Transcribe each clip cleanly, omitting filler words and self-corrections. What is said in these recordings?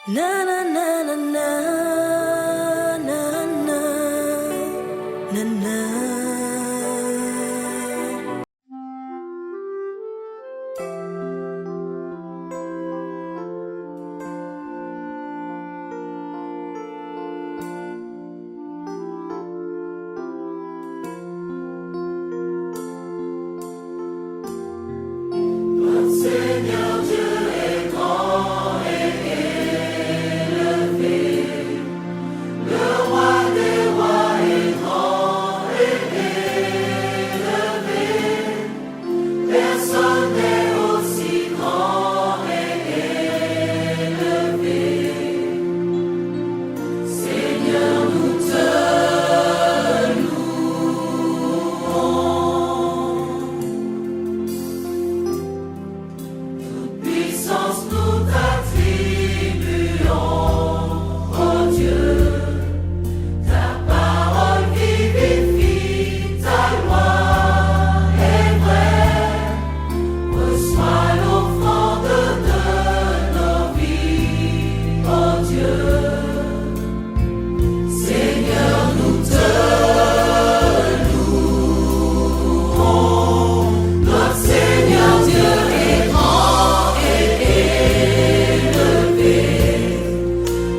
Na na na na na na na na na. Seigneur Dieu est grand et élevé, le roi des rois est grand et élevé, personne n'est aussi grand et élevé. Seigneur, nous te puissance nous t'attribuons, oh Dieu, ta parole vivifie, ta loi est vraie, reçois l'offrande de nos vies, oh Dieu. Seigneur, nous te louons, notre Seigneur Dieu est grand et élevé,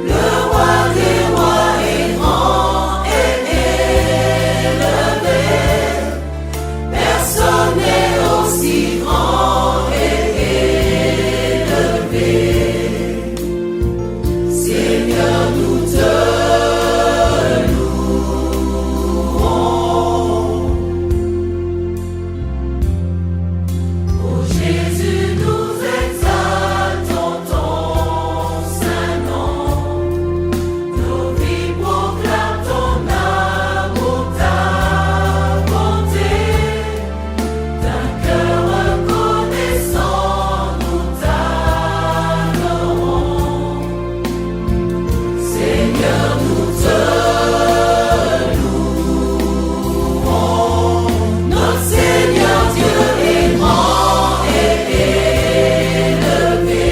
le roi des rois est grand et élevé, personne n'est aussi grand et élevé. Seigneur, nous te louons. Oh Jésus, nous exaltons ton saint nom. Nos vies proclament ton amour, ta bonté. D'un cœur reconnaissant, nous t'adorons. Seigneur, nous te louons. Notre Seigneur Dieu est grand et élevé,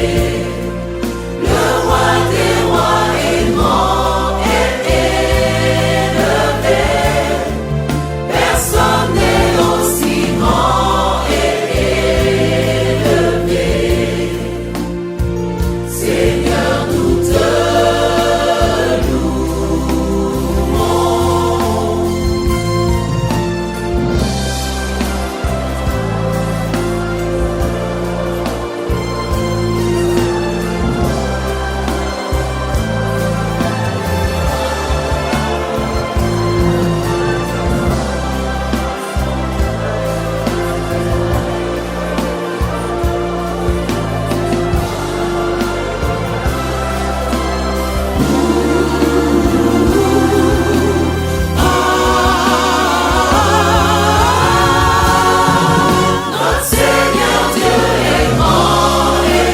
le roi des rois est grand et élevé, personne n'est aussi grand et élevé. Seigneur, nous te Notre Seigneur Dieu est grand et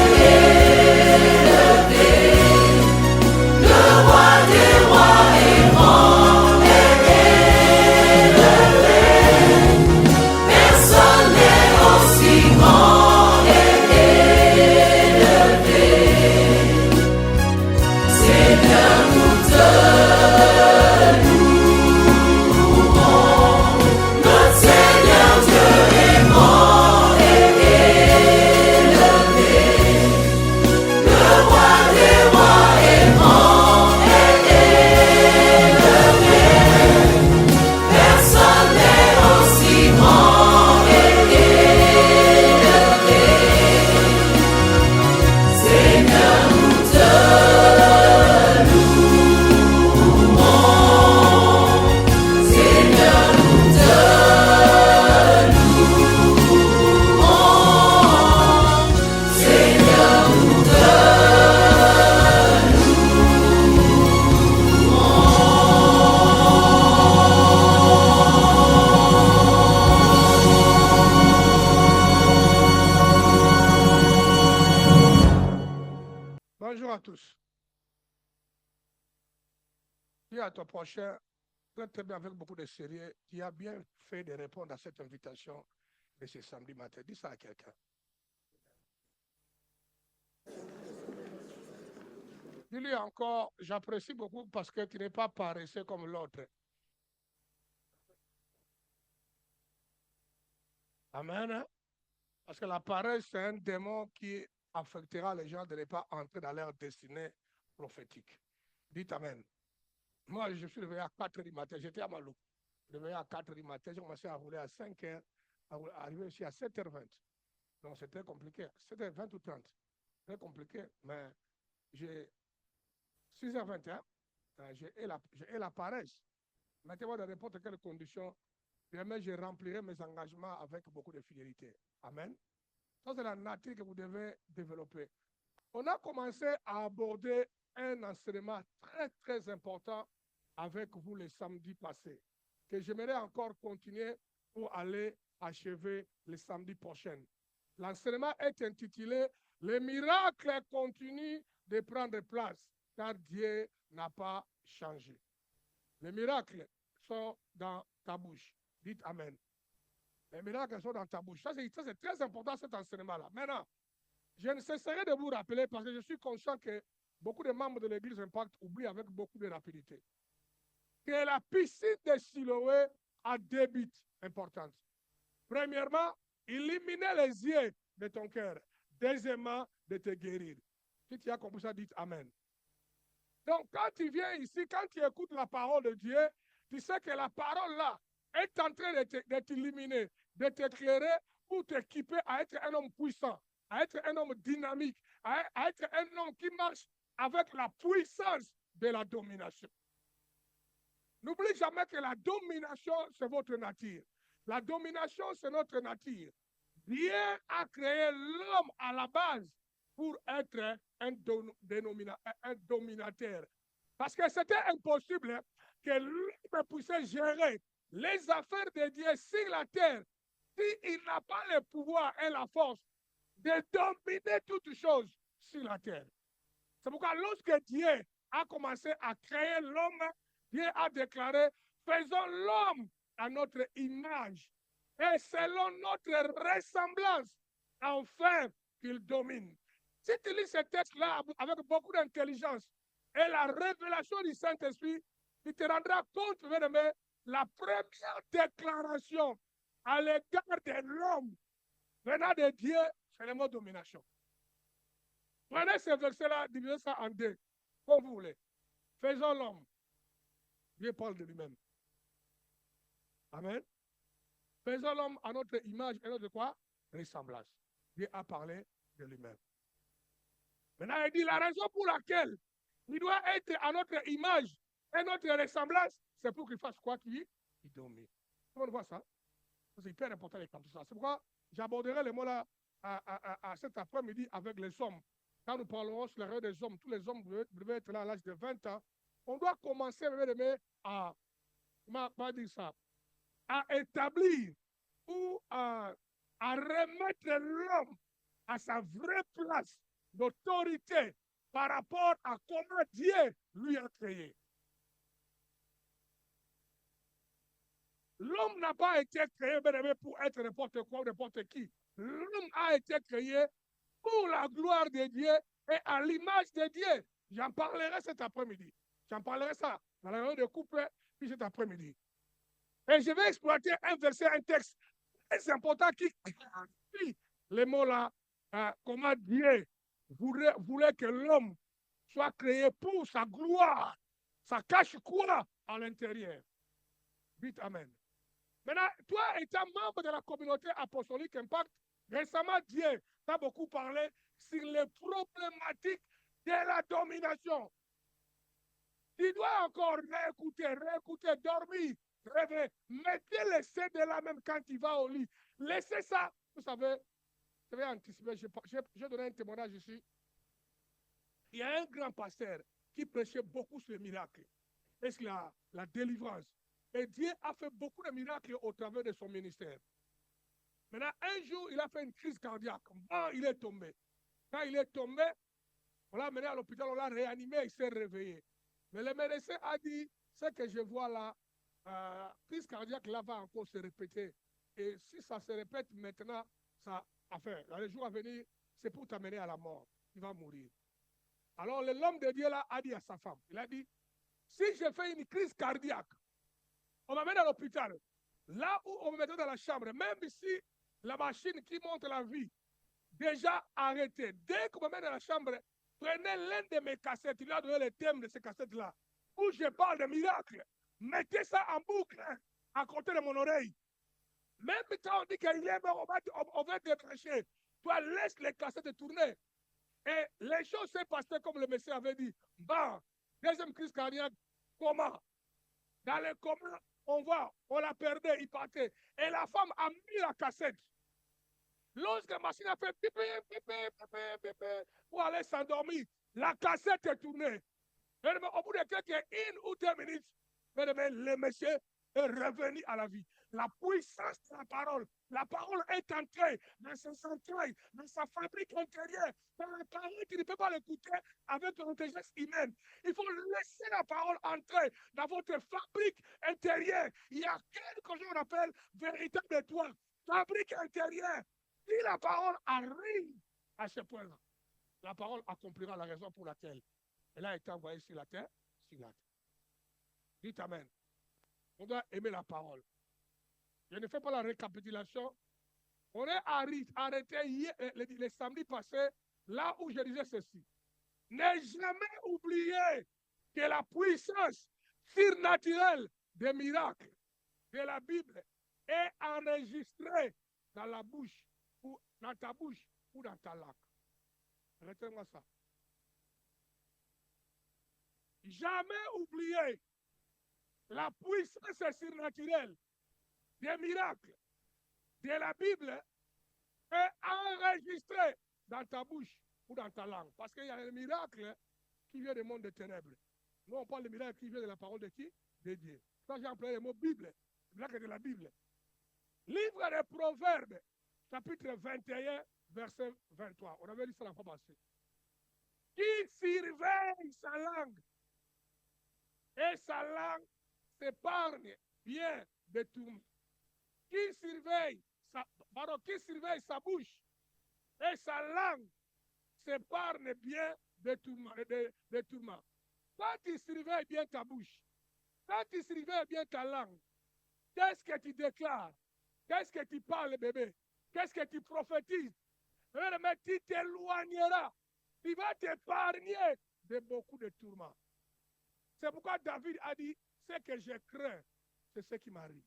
élevé, le roi des rois est grand et élevé, personne n'est aussi grand et élevé. Seigneur, nous te louons, notre Seigneur Dieu est grand et élevé, le roi des rois est grand et élevé, personne n'est aussi grand et élevé. Seigneur, nous te louons, Seigneur, nous te louons, Seigneur, nous te Bonjour à tous. Dis à ton prochain, très bien avec beaucoup de sérieux, qui a bien fait de répondre à cette invitation de ce samedi matin. Dis ça à quelqu'un. Dis-lui encore, j'apprécie beaucoup parce que tu n'es pas paresseux comme l'autre. Amen. Hein? Parce que la paresse, c'est un démon qui affectera les gens de ne pas entrer dans leur destinée prophétique. Dites Amen. Moi, je suis réveillé à 4 h du matin. J'étais à Malou. Réveillé à 4 h du matin. J'ai commencé à rouler à 5 h, arriver ici à 7 h 20. Donc, c'était compliqué. 7 h 20 ou 30. Très compliqué. Mais j'ai 6 h 21. J'ai la paresse. Mettez-moi dans n'importe quelle condition. Jamais je remplirai mes engagements avec beaucoup de fidélité. Amen. Ça, c'est la nature que vous devez développer. On a commencé à aborder un enseignement très, très important avec vous le samedi passé, que j'aimerais encore continuer pour aller achever le samedi prochain. L'enseignement est intitulé « Les miracles continuent de prendre place, car Dieu n'a pas changé ». Les miracles sont dans ta bouche. Dites Amen. Les miracles sont dans ta bouche. Ça, c'est très important, cet enseignement-là. Maintenant, je ne cesserai de vous rappeler parce que je suis conscient que beaucoup de membres de l'Église Impact oublient avec beaucoup de rapidité que la piscine de Siloé a deux buts importants. Premièrement, éliminer les yeux de ton cœur. Deuxièmement, de te guérir. Si tu as compris ça, dites Amen. Donc, quand tu viens ici, quand tu écoutes la parole de Dieu, tu sais que la parole là est en train de t'illuminer, de t'éclairer pour t'équiper à être un homme puissant, à être un homme dynamique, à être un homme qui marche avec la puissance de la domination. N'oublie jamais que la domination, c'est votre nature. La domination, c'est notre nature. Dieu a créé l'homme à la base pour être un dominateur. Parce que c'était impossible que l'homme puisse gérer les affaires de Dieu sur la terre s'il n'a pas le pouvoir et la force de dominer toutes choses sur la terre. C'est pourquoi lorsque Dieu a commencé à créer l'homme, Dieu a déclaré, faisons l'homme à notre image et selon notre ressemblance, afin qu'il domine. Si tu lis ce texte-là avec beaucoup d'intelligence et la révélation du Saint-Esprit, tu te rendras compte, bien-aimé, la première déclaration à l'égard de l'homme venant de Dieu, c'est le mot domination. Prenez ce verset-là, divisez ça en deux, comme vous voulez. Faisons l'homme. Dieu parle de lui-même. Amen. Faisons l'homme à notre image et notre quoi? Ressemblance. Dieu a parlé de lui-même. Maintenant, il dit la raison pour laquelle il doit être à notre image et notre ressemblance, c'est pour qu'il fasse quoi? Qu'il domine. On voit ça. C'est hyper important les comme ça. C'est pourquoi j'aborderai les mots là à cet après-midi avec les hommes. Quand nous parlerons sur la règle des hommes, tous les hommes devaient être là à l'âge de 20 ans. On doit commencer à, comment dire ça, à établir ou à remettre l'homme à sa vraie place d'autorité par rapport à comment Dieu lui a créé. L'homme n'a pas été créé pour être n'importe quoi ou n'importe qui. L'homme a été créé pour la gloire de Dieu et à l'image de Dieu. J'en parlerai cet après-midi. J'en parlerai ça dans la réunion de couple, puis cet après-midi. Et je vais exploiter un verset, un texte très important qui clarifie les mots-là, comment Dieu voulait que l'homme soit créé pour sa gloire. Ça cache quoi à l'intérieur? Dites Amen. Maintenant, toi étant membre de la communauté apostolique Impact, récemment Dieu t'a beaucoup parlé sur les problématiques de la domination. Tu dois encore réécouter, dormir, rêver. Mettez les CD là même quand tu vas au lit. Laissez ça. Vous savez, je vais anticiper, j'ai donné un témoignage ici. Il y a un grand pasteur qui prêchait beaucoup sur les miracles. Est-ce que la délivrance? Et Dieu a fait beaucoup de miracles au travers de son ministère. Maintenant, un jour, il a fait une crise cardiaque. Bon, il est tombé. Quand il est tombé, on l'a mené à l'hôpital, on l'a réanimé, il s'est réveillé. Mais le médecin a dit, ce que je vois là, crise cardiaque là va encore se répéter. Et si ça se répète maintenant, ça, enfin, dans les jours à venir, c'est pour t'amener à la mort. Il va mourir. Alors l'homme de Dieu là a dit à sa femme, il a dit, si je fais une crise cardiaque, on m'amène à l'hôpital, là où on me mettait dans la chambre, même si la machine qui monte la vie, déjà arrêtée, dès qu'on me met dans la chambre, prenez l'un de mes cassettes, il a donné le thème de ces cassettes-là, où je parle de miracles, mettez ça en boucle, hein, à côté de mon oreille. Même quand on dit qu'il est mort, on va débrancher. Toi, laisse les cassettes tourner. Et les choses s'est passées comme le Messie avait dit. Bah, deuxième crise cardiaque, comment? Dans le coma, on la perdait, il partait. Et la femme a mis la cassette. Lorsque la machine a fait pipé, pour aller s'endormir, la cassette est tournée. Et au bout de quelques 1 ou 2 minutes, le monsieur est revenu à la vie. La puissance de la parole est entrée dans ses entrailles, dans sa fabrique intérieure. Dans la parole, tu ne peux pas l'écouter avec ton intelligence humaine. Il faut laisser la parole entrer dans votre fabrique intérieure. Il y a quelque chose qu'on appelle véritable toi, fabrique intérieure. Si la parole arrive à ce point-là, la parole accomplira la raison pour laquelle elle a été envoyée sur la terre, Dites Amen. On doit aimer la parole. Je ne fais pas la récapitulation. On est arrêté hier, le samedi passé, là où je disais ceci. Ne jamais oublier que la puissance surnaturelle des miracles de la Bible est enregistrée dans la bouche, ou dans ta bouche, ou dans ta langue. Retenez-moi ça. Jamais oublier la puissance surnaturelle des miracles de la Bible est enregistrée dans ta bouche ou dans ta langue. Parce qu'il y a un miracle qui vient du monde des ténèbres. Nous, on parle de miracle qui vient de la parole de qui? De Dieu. Ça, j'ai employé le mot Bible, le miracle de la Bible. Livre des Proverbes, chapitre 21, verset 23. On avait lu ça la fois passée. Qui surveille sa langue et sa langue s'épargne bien de tout. Qui surveille sa bouche et sa langue s'épargne bien de tourments. Quand tu surveilles bien ta bouche, quand tu surveilles bien ta langue, qu'est-ce que tu déclares? Qu'est-ce que tu parles, bébé? Qu'est-ce que tu prophétises? Mais tu t'éloigneras. Tu vas t'épargner de beaucoup de tourments. C'est pourquoi David a dit, ce que je crains, c'est ce qui m'arrive.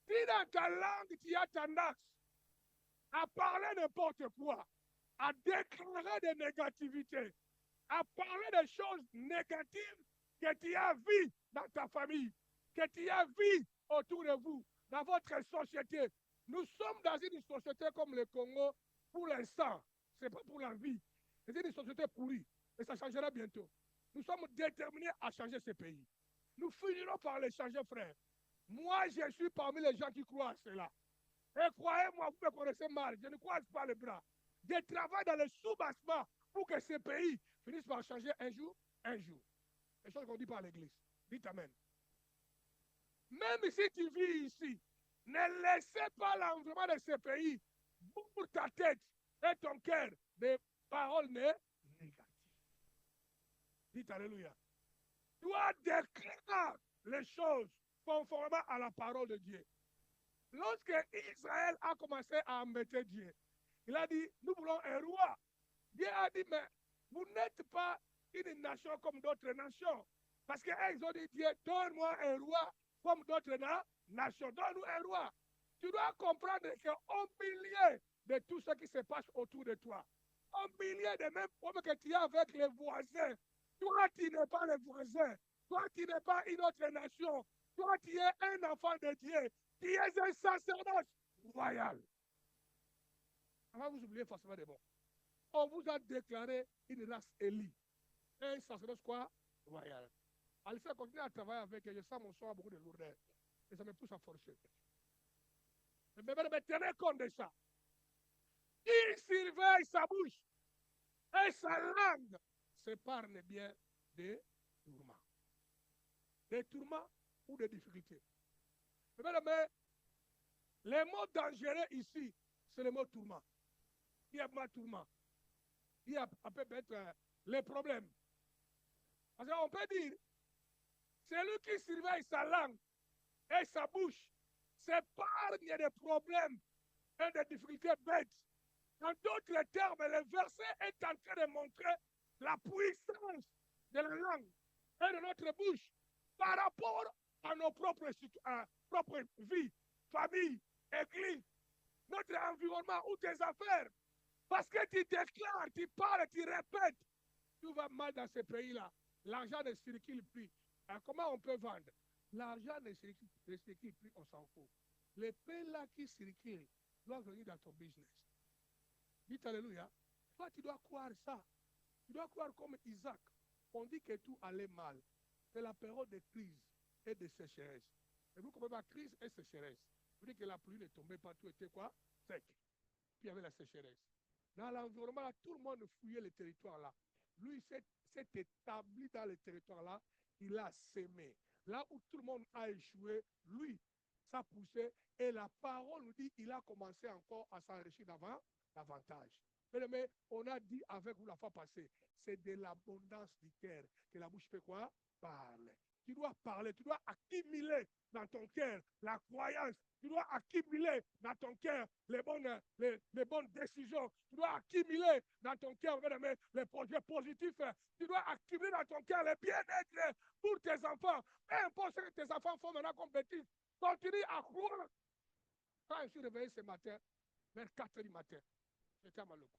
Si dans ta langue, tu as tendance à parler n'importe quoi, à déclarer des négativités, à parler des choses négatives que tu as vues dans ta famille, que tu as vues autour de vous, dans votre société. Nous sommes dans une société comme le Congo pour l'instant. Ce n'est pas pour la vie. C'est une société pourrie. Et ça changera bientôt. Nous sommes déterminés à changer ce pays. Nous finirons par les changer, frère. Moi, je suis parmi les gens qui croient à cela. Et croyez-moi, vous me connaissez mal. Je ne croise pas les bras. Je travaille dans le sous-bassement pour que ce pays finisse par changer un jour. Les choses qu'on dit pas à l'église. Dites Amen. Même si tu vis ici, ne laissez pas l'environnement de ce pays pour ta tête et ton cœur de paroles négatives. Dites Alléluia. Toi, déclare les choses conformément à la parole de Dieu. Lorsque Israël a commencé à embêter Dieu, il a dit, nous voulons un roi. Dieu a dit, mais vous n'êtes pas une nation comme d'autres nations. Parce qu'ils ont dit, Dieu, donne-moi un roi comme d'autres nations. Donne-nous un roi. Tu dois comprendre qu'au milieu de tout ce qui se passe autour de toi, au milieu des mêmes problèmes que tu as avec les voisins, toi, tu n'es pas le voisin. Toi, tu n'es pas une autre nation. Toi, tu es un enfant de Dieu. Tu es un sacerdoce royal. On va vous oublier forcément des mots. On vous a déclaré une race élue. Un sacerdoce quoi? Royal. Alors, ça continue à travailler avec eux. Je sens mon soir beaucoup de lourdeur. Et ça me pousse à forcer. Mais tenez compte de ça. Il surveille sa bouche et sa langue s'épargne bien des tourments. Des tourments ou des difficultés. Mais les mots dangereux ici, c'est le mot tourment. Il y a pas tourment. Il y a peut-être les problèmes. Parce qu'on peut dire, celui qui surveille sa langue et sa bouche s'épargne des problèmes et des difficultés bêtes. En d'autres termes, le verset est en train de montrer la puissance de la langue et de notre bouche par rapport à nos propres vies, famille, église, notre environnement ou tes affaires. Parce que tu déclares, tu parles, tu répètes. Tout va mal dans ce pays-là. L'argent ne circule plus. Alors comment on peut vendre? L'argent ne circule plus, on s'en fout. Les paix là qui circulent doivent venir dans ton business. Dites Alléluia. Toi, tu dois croire ça. Tu dois croire comme Isaac. On dit que tout allait mal. C'est la période de crise et de sécheresse. Et vous comprenez pas, crise et sécheresse. Vous dites que la pluie ne tombait pas, tout était quoi? Sec. Puis il y avait la sécheresse. Dans l'environnement, là, tout le monde fouillait le territoire là. Lui, s'est établi dans le territoire là. Il a sémé. Là où tout le monde a échoué, lui, ça poussait. Et la parole nous dit qu'il a commencé encore à s'enrichir davantage. Mais on a dit avec vous la fois passée, c'est de l'abondance du cœur que la bouche fait quoi? Parle. Tu dois parler, tu dois accumuler dans ton cœur la croyance, tu dois accumuler dans ton cœur les bonnes décisions, tu dois accumuler dans ton cœur les projets positifs, tu dois accumuler dans ton cœur le bien-être pour tes enfants. Peu importe ce que tes enfants font maintenant comme bêtises, continue à croire. Quand je suis réveillé ce matin, vers 4 h du matin, j'étais à Maluku.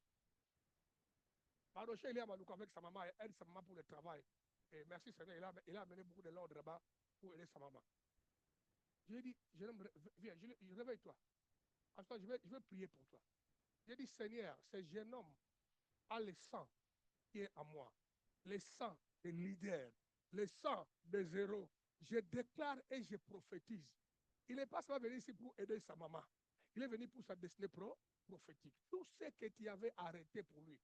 Maroché, il est à Maluku avec sa maman, elle aide sa maman pour le travail. Et merci Seigneur, il a amené beaucoup de l'ordre là-bas pour aider sa maman. Je lui ai dit, viens, réveille-toi. Attends, je vais prier pour toi. J'ai dit, Seigneur, ce jeune homme a le sang qui est à moi, le sang des leaders, le sang des héros. Je déclare et je prophétise. Il n'est pas seulement venu ici pour aider sa maman. Il est venu pour sa destinée prophétique. Tout ce que tu avais arrêté pour lui,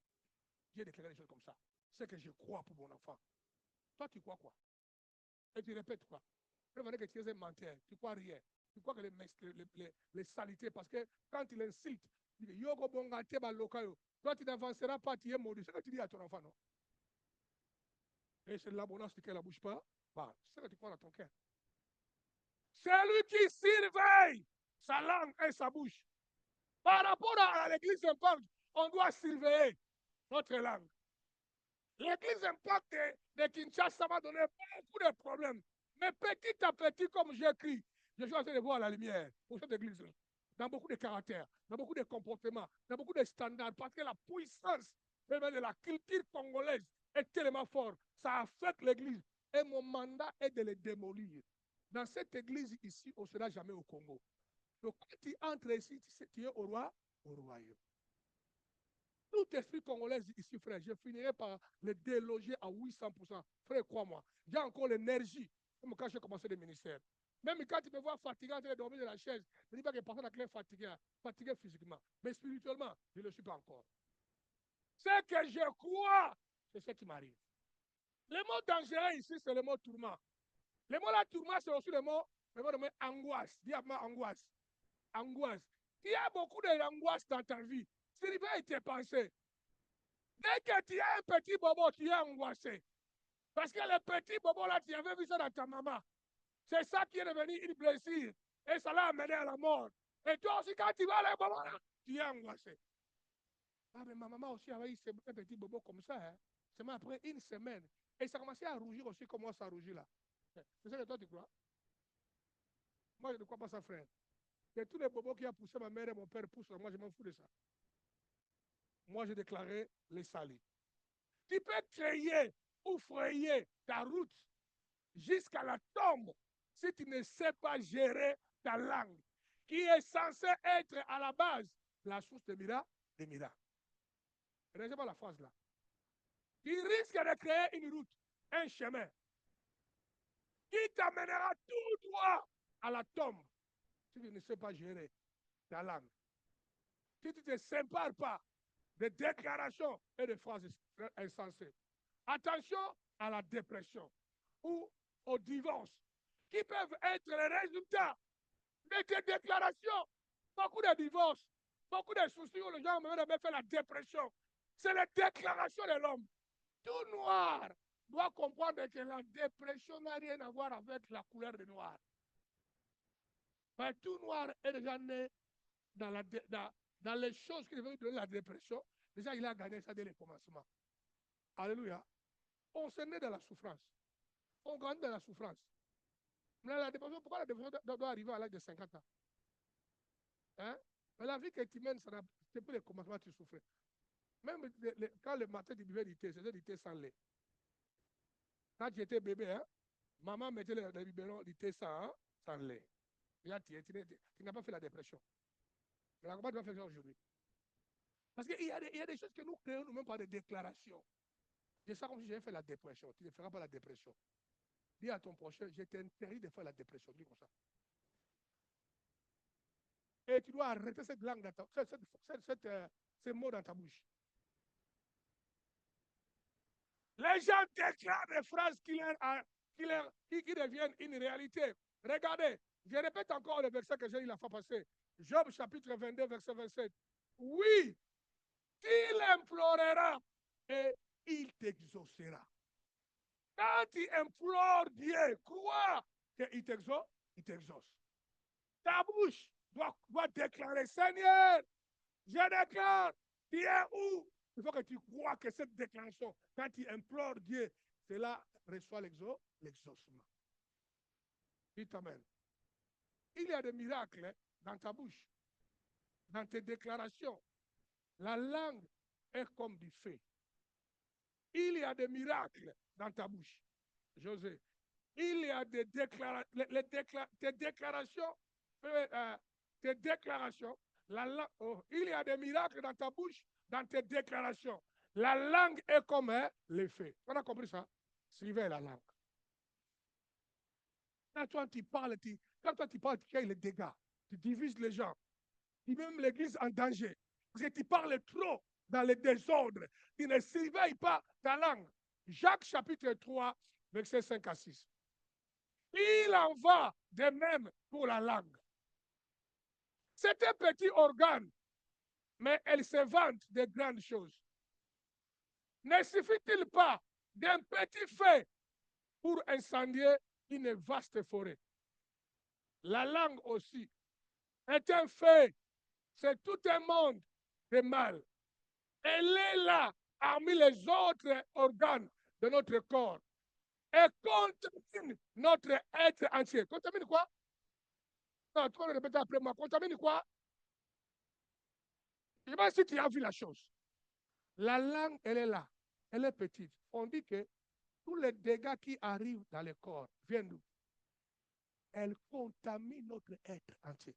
j'ai déclaré des choses comme ça. C'est que je crois pour mon enfant. Toi, tu crois quoi? Et tu répètes quoi? Tu veux dire que tu es un menteur, tu crois rien. Tu crois que les saletés, parce que quand il insulte, il dit, toi, tu n'avanceras pas, tu es maudit. C'est ce que tu dis à ton enfant, non? Et c'est l'abondance duquel la bouge pas. Bah, c'est ce que tu crois dans ton cœur. C'est lui qui surveille sa langue et sa bouche. Par rapport à l'église Impact, on doit surveiller notre langue. L'église Impact de Kinshasa m'a donné beaucoup de problèmes. Mais petit à petit, comme j'écris, je suis en train de voir la lumière pour cette église-là. Dans beaucoup de caractères, dans beaucoup de comportements, dans beaucoup de standards, parce que la puissance de la culture congolaise est tellement forte. Ça affecte l'église. Et mon mandat est de les démolir. Dans cette église ici, on ne sera jamais au Congo. Donc, quand tu entres ici, tu es au royaume. Tout esprit congolais ici, frère, je finirai par le déloger à 800%. Frère, crois-moi, j'ai encore l'énergie, comme quand j'ai commencé le ministère. Même quand tu me vois fatigué en train de dormir de la chaise, je ne dis pas que personne n'est fatigué physiquement, mais spirituellement, je ne le suis pas encore. Ce que je crois, c'est ce qui m'arrive. Le mot dangereux ici, c'est le mot tourment. Le mot là, tourment, c'est aussi le mot angoisse. Dis-moi angoisse. Angoisse. Il y a beaucoup d'angoisse dans ta vie. Surveille tes pensées. Dès que tu as un petit bobo, tu es angoissé. Parce que le petit bobo là, tu avais vu ça dans ta maman. C'est ça qui est devenu une blessure. Et ça l'a amené à la mort. Et toi aussi, quand tu vas à la bobo là, tu es angoissé. Ah, mais ma maman aussi avait eu un petit bobo comme ça. Hein. Seulement après une semaine. Et ça commençait à rougir aussi comme moi, ça rougit là. C'est ça que toi, tu crois? Moi, je ne crois pas ça, frère. Et tous les bobos qui ont poussé ma mère et mon père poussent, moi, je m'en fous de ça. Moi, j'ai déclaré les salis. Tu peux créer ou frayer ta route jusqu'à la tombe si tu ne sais pas gérer ta langue, qui est censée être à la base la source des miracles. Regardez pas la phrase là. Tu risques de créer une route, un chemin, qui t'amènera tout droit à la tombe si tu ne sais pas gérer ta langue. Si tu ne te sépares pas de déclarations et de phrases insensées. Attention à la dépression ou au divorce, qui peuvent être les résultats de tes déclarations. Beaucoup de divorces, beaucoup de soucis où les gens ont même fait la dépression. C'est la déclaration de l'homme tout noir doit comprendre que la dépression n'a rien à voir avec la couleur de noir. Mais tout noir est déjà né dans les choses qui devaient donner la dépression. Déjà, il a gagné ça dès le commencement. Alléluia. On s'est né dans la souffrance. On grandit dans la souffrance. Mais la dépression, pourquoi la dépression doit arriver à l'âge de 50 ans? Hein? Mais la vie que tu mènes, c'est pour le commencement que tu souffres. Même quand le matin tu buvais du thé, c'était du thé sans lait. Quand tu étais bébé, hein, maman mettait le biberon du thé sans lait. Et là, tu n'as pas fait la dépression. Mais comment tu vas faire ça aujourd'hui? Parce qu'il y a des choses que nous créons nous-mêmes par des déclarations. C'est ça comme si j'avais fait la dépression. Tu ne feras pas la dépression. Dis à ton prochain, je t'interdis de faire la dépression. Dis comme ça. Et tu dois arrêter cette langue, ces mots dans ta bouche. Les gens déclarent des phrases qui deviennent une réalité. Regardez, je répète encore le verset que j'ai eu la fois passée. Job chapitre 22, verset 27. Oui, il implorera et il t'exaucera. Quand tu implores Dieu, crois qu'il t'exauce, il t'exauce. Ta bouche doit déclarer, Seigneur, je déclare, tu es où? Il faut que tu crois que cette déclaration, quand tu implores Dieu, cela reçoit l'exaucement. Dites Amen. Il y a des miracles dans ta bouche, dans tes déclarations. La langue est comme du feu. Il y a des miracles dans ta bouche. José, il y a des déclarations, tes déclarations, il y a des miracles dans ta bouche, dans tes déclarations. La langue est comme le feu. On a compris ça? Suivez la langue. Quand toi tu parles, tu crées les dégâts. Tu divises les gens. Tu mets même l'église en danger. Parce que tu parles trop dans le désordre. Tu ne surveilles pas ta langue. Jacques chapitre 3, verset 5 à 6. Il en va de même pour la langue. C'est un petit organe, mais elle se vante de grandes choses. Ne suffit-il pas d'un petit feu pour incendier une vaste forêt? La langue aussi est un feu, c'est tout un monde de mal. Elle est là parmi les autres organes de notre corps et contamine notre être entier. Contamine quoi? Non, tu vas répéter après moi. Contamine quoi? Je ne sais pas si tu as vu la chose. La langue, elle est là. Elle est petite. On dit que tous les dégâts qui arrivent dans le corps viennent d'où? Elle contamine notre être entier.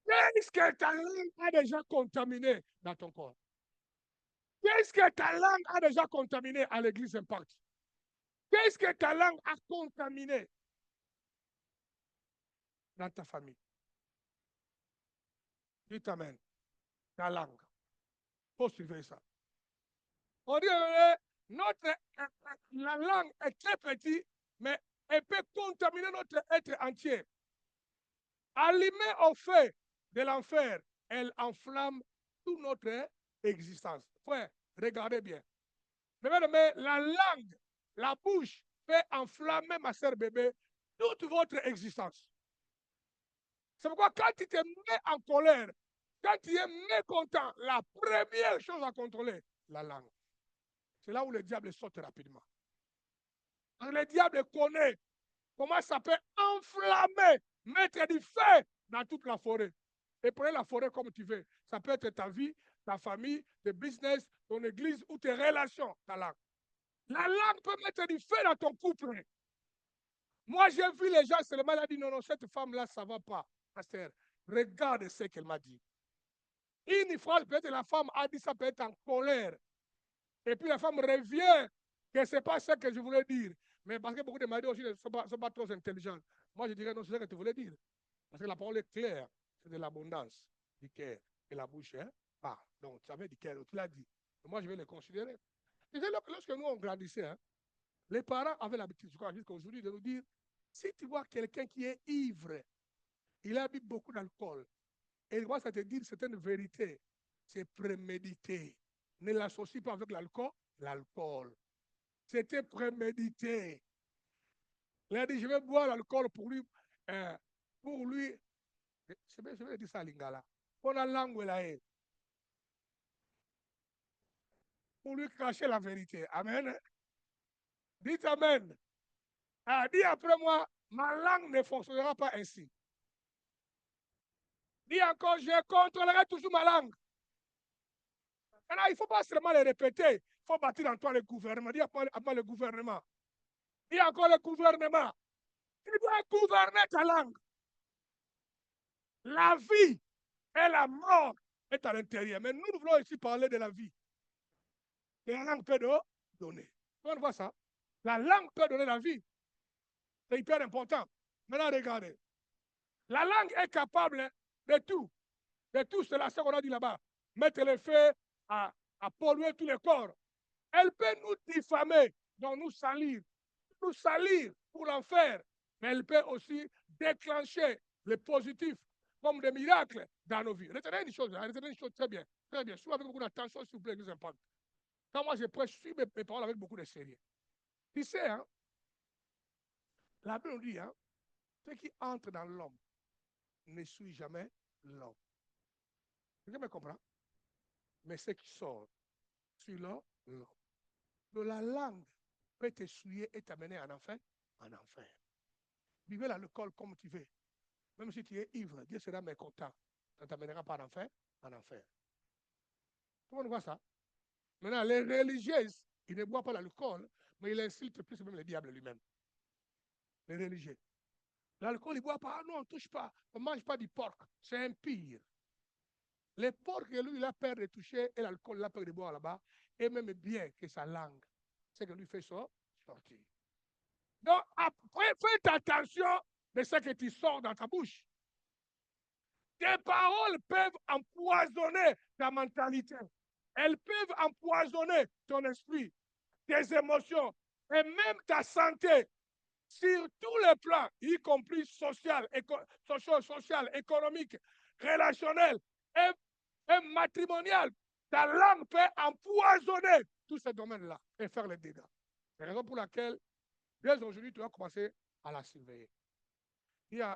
Qu'est-ce que ta langue a déjà contaminé dans ton corps? Qu'est-ce que ta langue a déjà contaminé à l'église Impact? Qu'est-ce que ta langue a contaminé dans ta famille? Dites Amen. Ta langue. Il faut suivre ça. On dit la langue est très petite, mais elle peut contaminer notre être entier. Allumée au feu de l'enfer, elle enflamme toute notre existence. Frère, regardez bien. Mais la langue, la bouche fait enflammer, ma sœur bébé, toute votre existence. C'est pourquoi quand tu te mets en colère, quand tu es mécontent, la première chose à contrôler, la langue. C'est là où le diable saute rapidement. Le diable connaît comment ça peut enflammer, mettre du feu dans toute la forêt. Et prenez la forêt comme tu veux. Ça peut être ta vie, ta famille, tes business, ton église ou tes relations, ta langue. La langue peut mettre du feu dans ton couple. Moi, j'ai vu les gens seulement dit non, non, cette femme-là, ça ne va pas. Pasteur, regarde ce qu'elle m'a dit. Une phrase, peut-être la femme a dit ça peut être en colère. Et puis la femme revient que ce n'est pas ce que je voulais dire. Mais parce que beaucoup de maris aussi ne sont pas trop intelligents. Moi, je dirais non, c'est ce que tu voulais dire. Parce que la parole est claire. C'est de l'abondance du cœur. Et la bouche, hein? Ah, donc tu avais du cœur, tu l'as dit. Moi, je vais le considérer. Et lorsque nous, on grandissait, hein, les parents avaient l'habitude, je crois, jusqu'à aujourd'hui, de nous dire, si tu vois quelqu'un qui est ivre, il a bu beaucoup d'alcool, et il commence à te dire certaines vérités, c'est prémédité. ne l'associe pas avec l'alcool. C'était prémédité. Il a dit, je vais boire l'alcool pour lui, je vais dire ça à Lingala, pour la langue là, pour lui cacher la vérité. Amen. Dites Amen. Ah, dis après moi, ma langue ne fonctionnera pas ainsi. Dis encore, je contrôlerai toujours ma langue. Maintenant, il ne faut pas seulement le répéter, il faut bâtir en toi le gouvernement. Dis après moi le gouvernement. Dis encore le gouvernement. Tu dois gouverner ta langue. La vie et la mort est à l'intérieur. Mais nous voulons ici parler de la vie. Et la langue peut donner. On voit ça. La langue peut donner la vie. C'est hyper important. Maintenant, regardez. La langue est capable de tout. De tout cela, c'est ce qu'on a dit là-bas. Mettre le feu à polluer tous les corps. Elle peut nous diffamer, donc nous salir pour l'enfer. Mais elle peut aussi déclencher le positif comme des miracles dans nos vies. Retenez une chose très bien. Très bien. Sois avec beaucoup d'attention, s'il vous plaît, nous importe. Quand moi je prêche, je suis mes paroles avec beaucoup de sérieux. Tu sais, hein, la Bible nous dit, hein, ce qui entre dans l'homme ne suit jamais l'homme. Vous me comprenez? Mais ce qui sort suit l'homme. Donc la langue peut te souiller et t'amener en enfer. En enfer. Vivez à l'école comme tu veux. Même si tu es ivre, Dieu sera mécontent. Ça ne t'amènera pas en enfer. En enfer. Tout le monde voit ça? Maintenant, les religieuses, ils ne boivent pas l'alcool, mais ils insultent plus même le diable lui-même. Les religieux. L'alcool, ils ne boivent pas. Ah non, on ne touche pas. On ne mange pas du porc. C'est impire. Le porc, lui, il a peur de toucher et l'alcool, il a peur de boire là-bas. Et même bien que sa langue, c'est que lui fait sortir. Donc, après, faites attention de ce que tu sors dans ta bouche. Tes paroles peuvent empoisonner ta mentalité. Elles peuvent empoisonner ton esprit, tes émotions et même ta santé sur tous les plans, y compris social, économique, relationnel et matrimonial. Ta langue peut empoisonner tous ces domaines-là et faire les dégâts. C'est la raison pour laquelle, dès aujourd'hui, tu dois commencer à la surveiller.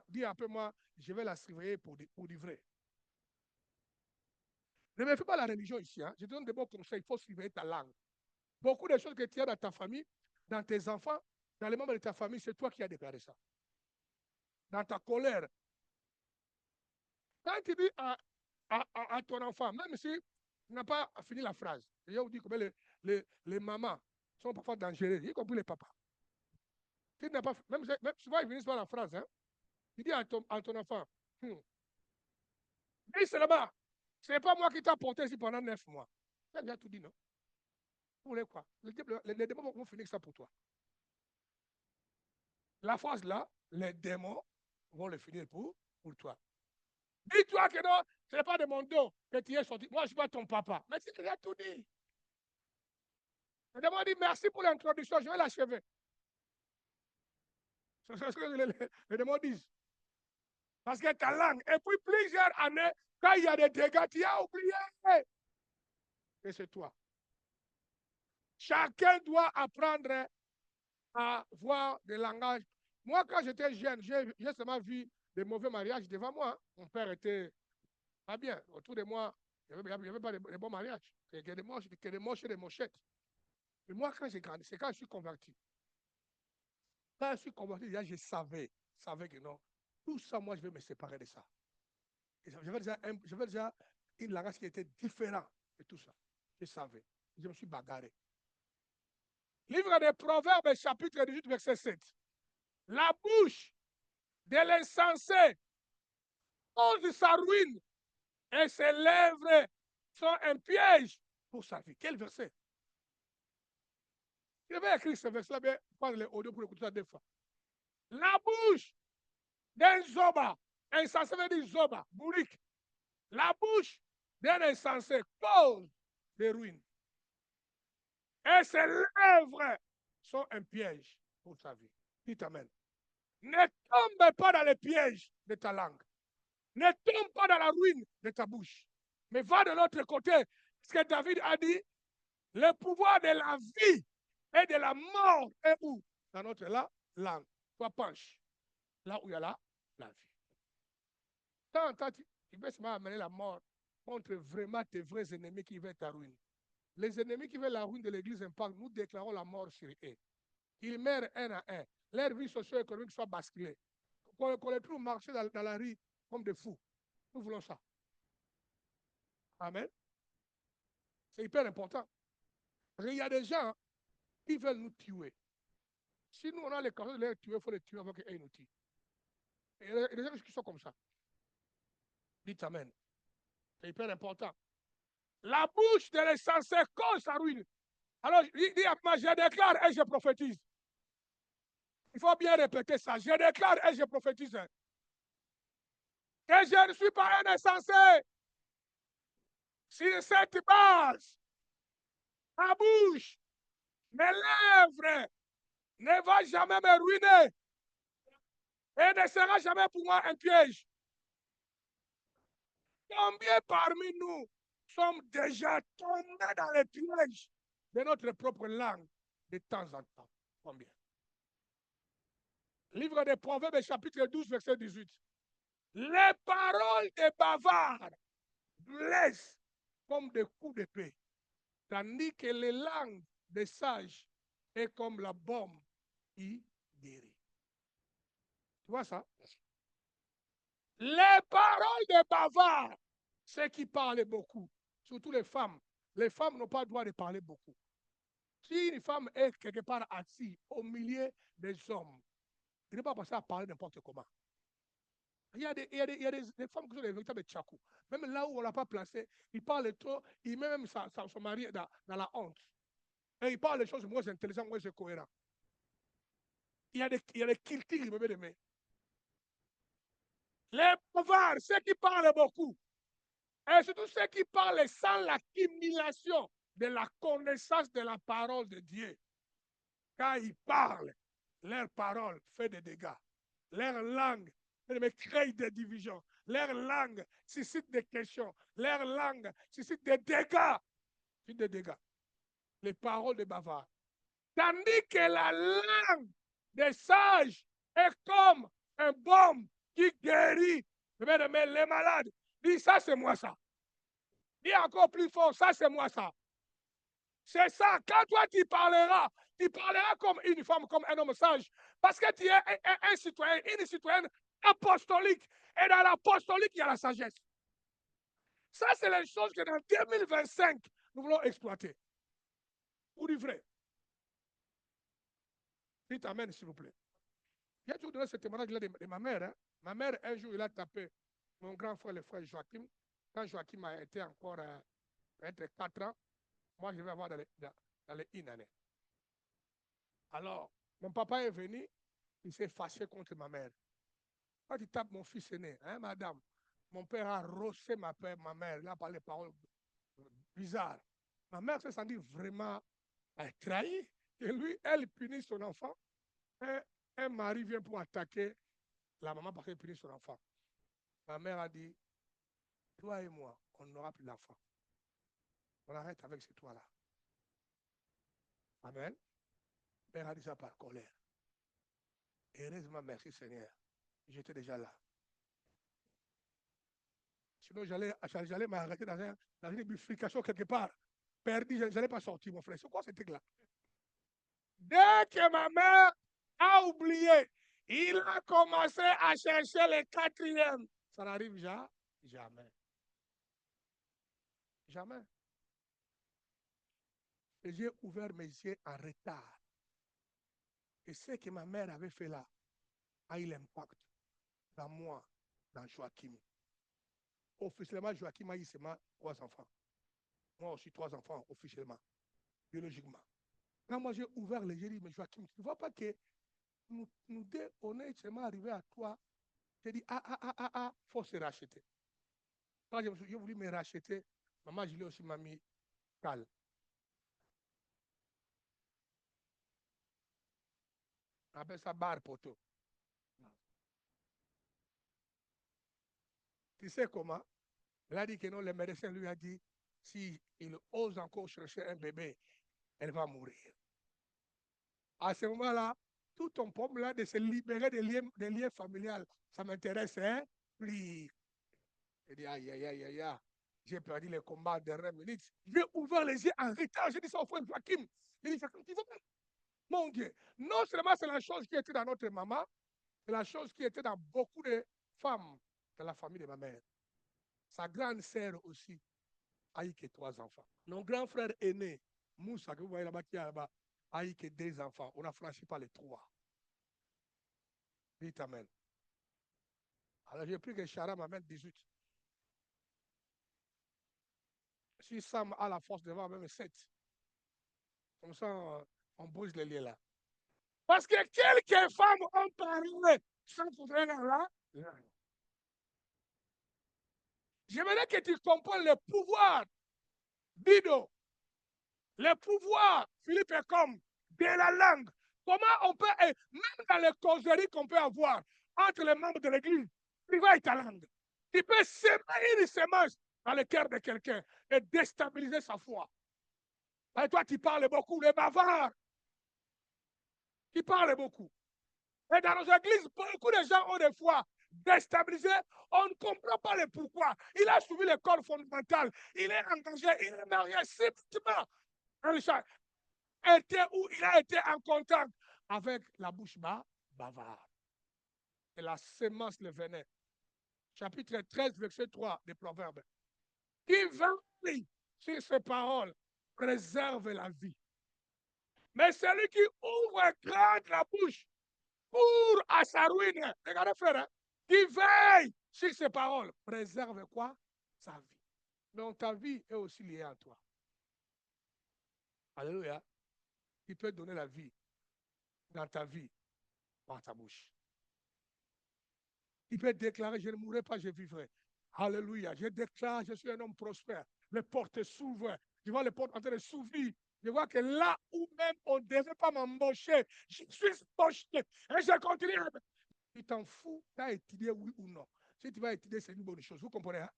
Dis après moi, je vais la surveiller pour du vrai. Ne me fais pas la religion ici. Hein. Je te donne des bons conseils. Il faut surveiller ta langue. Beaucoup de choses que tu as dans ta famille, dans tes enfants, dans les membres de ta famille, c'est toi qui as déclaré ça. Dans ta colère. Quand tu dis à ton enfant, même si tu n'as pas fini la phrase, je vous dis combien les mamans sont parfois dangereuses, y compris les papas. Tu n'as pas, même souvent ils finissent par la phrase. Hein. Tu dis à ton enfant, dis seulement, ce n'est pas moi qui t'ai porté ici pendant 9 mois. Tu as déjà tout dit, non? Vous voulez quoi? Les démons vont finir ça pour toi. La phrase là, les démons vont le finir pour toi. Dis-toi que non, ce n'est pas de mon dos que tu es sorti. Moi, je ne suis pas ton papa. Mais tu as tout dit. Le démon dit merci pour l'introduction, je vais l'achever. C'est ce que les démons disent. Parce que ta langue, et puis plusieurs années, quand il y a des dégâts, tu as oublié. Et c'est toi. Chacun doit apprendre à voir des langages. Moi, quand j'étais jeune, j'ai seulement vu des mauvais mariages devant moi. Mon père était pas bien. Autour de moi, il n'y avait pas de bons mariages. Il y a des moches et des mochettes. Mais moi, quand j'ai grandi, c'est quand je suis converti. Quand je suis converti, déjà, je savais que non. Tout ça, moi, je vais me séparer de ça. J'avais déjà une langage qui était différente de tout ça. Je savais. Je me suis bagarré. Livre des Proverbes, chapitre 18, verset 7. La bouche de l'insensé cause sa ruine et ses lèvres sont un piège pour sa vie. Quel verset? Je vais écrire ce verset-là, mais prendre les audios pour écouter ça deux fois. La bouche d'un zoba, insensé veut dire zoba, bourrique. La bouche d'un insensé cause des ruines. Et ses lèvres sont un piège pour sa vie. Dites Amen. Ne tombe pas dans les pièges de ta langue. Ne tombe pas dans la ruine de ta bouche. Mais va de l'autre côté. Ce que David a dit, Le pouvoir de la vie et de la mort est où? Dans notre langue. Toi, penche. Là où il y a la vie. Quand tu peux seulement amener la mort contre vraiment tes vrais ennemis qui veulent ta ruine. Les ennemis qui veulent la ruine de l'Église Impact, nous déclarons la mort sur eux. Ils meurent un à un. Leur vie socio-économique soit basculée. Qu'on les trouve marcher dans la rue comme des fous. Nous voulons ça. Amen. C'est hyper important. Parce qu'il y a des gens qui veulent nous tuer. Si nous, on a les capacités de les tuer, il faut les tuer avant qu'ils nous tuent. Et il y a des gens qui sont comme ça. Dites Amen. C'est hyper important. La bouche de l'insensé cause sa ruine. Alors, il dit à moi, je déclare et je prophétise. Il faut bien répéter ça. Je déclare et je prophétise. Que je ne suis pas un insensé. Sur cette base, ma bouche, mes lèvres ne vont jamais me ruiner et ne sera jamais pour moi un piège. Combien parmi nous sommes déjà tombés dans les pièges de notre propre langue de temps en temps? Combien? Livre des Proverbes, chapitre 12, verset 18. Les paroles des bavards blessent comme des coups d'épée, tandis que les langues des sages est comme la bombe qui guérit. Tu vois ça? Les paroles des bavards, ceux qui parlent beaucoup, surtout les femmes n'ont pas le droit de parler beaucoup. Si une femme est quelque part assise au milieu des hommes, il ne peut pas passer à parler n'importe comment. Il y a des femmes qui sont des véritables tchakou. Même là où on ne l'a pas placé, il parle trop, il met même son mari dans la honte. Et il parle des choses moins intelligentes, moins cohérentes. Il y a des kiltis qui me mettent des mains. Les bavards, ceux qui parlent beaucoup, et surtout ceux qui parlent sans l'accumulation de la connaissance de la parole de Dieu. Quand ils parlent, leur parole fait des dégâts. Leur langue crée des divisions. Leur langue suscite des questions. Leur langue suscite des dégâts. Des dégâts. Les paroles des bavards. Tandis que la langue des sages est comme un baume qui guérit les malades. Dis ça, c'est moi ça. Dis encore plus fort, ça, c'est moi ça. C'est ça. Quand toi, tu parleras comme une femme, comme un homme sage. Parce que tu es un citoyen, une citoyenne apostolique. Et dans l'apostolique, il y a la sagesse. Ça, c'est les choses que dans 2025, nous voulons exploiter. Pour du vrai. Dites Amen, s'il vous plaît. Il y a toujours donné ce témoignage-là de ma mère. Hein. Ma mère, un jour, il a tapé mon grand frère, le frère Joachim. Quand Joachim a été encore entre 4 ans, moi, je vais avoir dans les une année. Alors, mon papa est venu, il s'est fâché contre ma mère. Quand il tape mon fils aîné, hein, madame, mon père a rossé ma mère, il a parlé des paroles bizarres. Ma mère s'est sentie vraiment trahie. Et lui, elle punit son enfant. Un mari vient pour attaquer la maman parce qu'elle punit son enfant. Ma mère a dit, toi et moi, on n'aura plus d'enfant. On arrête avec ces toi-là. Amen. Père a dit ça par colère. Heureusement, merci Seigneur. J'étais déjà là. Sinon, j'allais m'arrêter dans une bifurcation quelque part. Père dit, je n'allais pas sortir, mon frère. C'est quoi ce truc-là? Dès que ma mère a oublié, il a commencé à chercher les quatrièmes. Ça n'arrive jamais. Jamais. Et j'ai ouvert mes yeux en retard. Et ce que ma mère avait fait là a eu l'impact dans moi, dans Joachim. Officiellement, Joachim a eu seulement 3 enfants. Moi aussi, 3 enfants, officiellement, biologiquement. Quand moi j'ai ouvert les yeux, j'ai dit, mais Joachim, tu ne vois pas que nous deux, on est seulement arrivé à toi. J'ai dit, faut se racheter. Quand j'ai voulu me racheter, maman Julie aussi m'a mis calme. On appelle ça barre poteau. Tu sais comment? Elle a dit que non, le médecin lui a dit, s'il ose encore chercher un bébé, elle va mourir. À ce moment-là, tout ton problème là de se libérer des liens familiales, ça m'intéresse, hein? Puis, il dit, aïe, aïe, aïe, aïe, aïe, j'ai perdu le combat en dernière minute. J'ai ouvert les yeux en retard, j'ai dit ça au frère Joachim. Il dit, Joachim, tu vas pas. Mon Dieu, non seulement c'est la chose qui était dans notre maman, c'est la chose qui était dans beaucoup de femmes de la famille de ma mère. Sa grande sœur aussi a eu que 3 enfants. Mon grand frère aîné, Moussa, que vous voyez là-bas, qui est là-bas, a eu que 2 enfants. On a franchi pas les 3. Dites Amen. Alors j'ai pris que Chara m'amène 18. Si Sam a la force devant même 7. Comme ça, on bouge les liens là. Parce que quelques femmes ont parlé sans pouvoir là. J'aimerais que tu comprennes le pouvoir, Bido, le pouvoir, Philippe est comme, de la langue. Comment on peut, même dans les causeries qu'on peut avoir entre les membres de l'église, tu vas ta langue. Tu peux semer une semence dans le cœur de quelqu'un et déstabiliser sa foi. Et toi, tu parles beaucoup, les bavards. Tu parles beaucoup. Et dans nos églises, beaucoup de gens ont des foi déstabilisés. On ne comprend pas le pourquoi. Il a suivi l'école fondamentale. Il est engagé, il est marié simplement. Où il a été en contact avec la bouche bavarde. Et la semence le venait. Chapitre 13, verset 3 des Proverbes. Qui veille sur ses paroles préserve la vie. Mais celui qui ouvre grande la bouche pour à sa ruine, regardez frère, hein, qui veille sur ses paroles préserve quoi? Sa vie. Donc ta vie est aussi liée à toi. Alléluia. Il peut donner la vie dans ta vie par ta bouche. Il peut déclarer, je ne mourrai pas, je vivrai. Alléluia. Je déclare, je suis un homme prospère. Les portes s'ouvrent. Je vois les portes en train de s'ouvrir. Je vois que là où même on ne devait pas m'embaucher, je suis embauché. Et je continue. Tu t'en fous, tu as étudié oui ou non. Si tu vas étudier, c'est une bonne chose. Vous comprenez? Hein?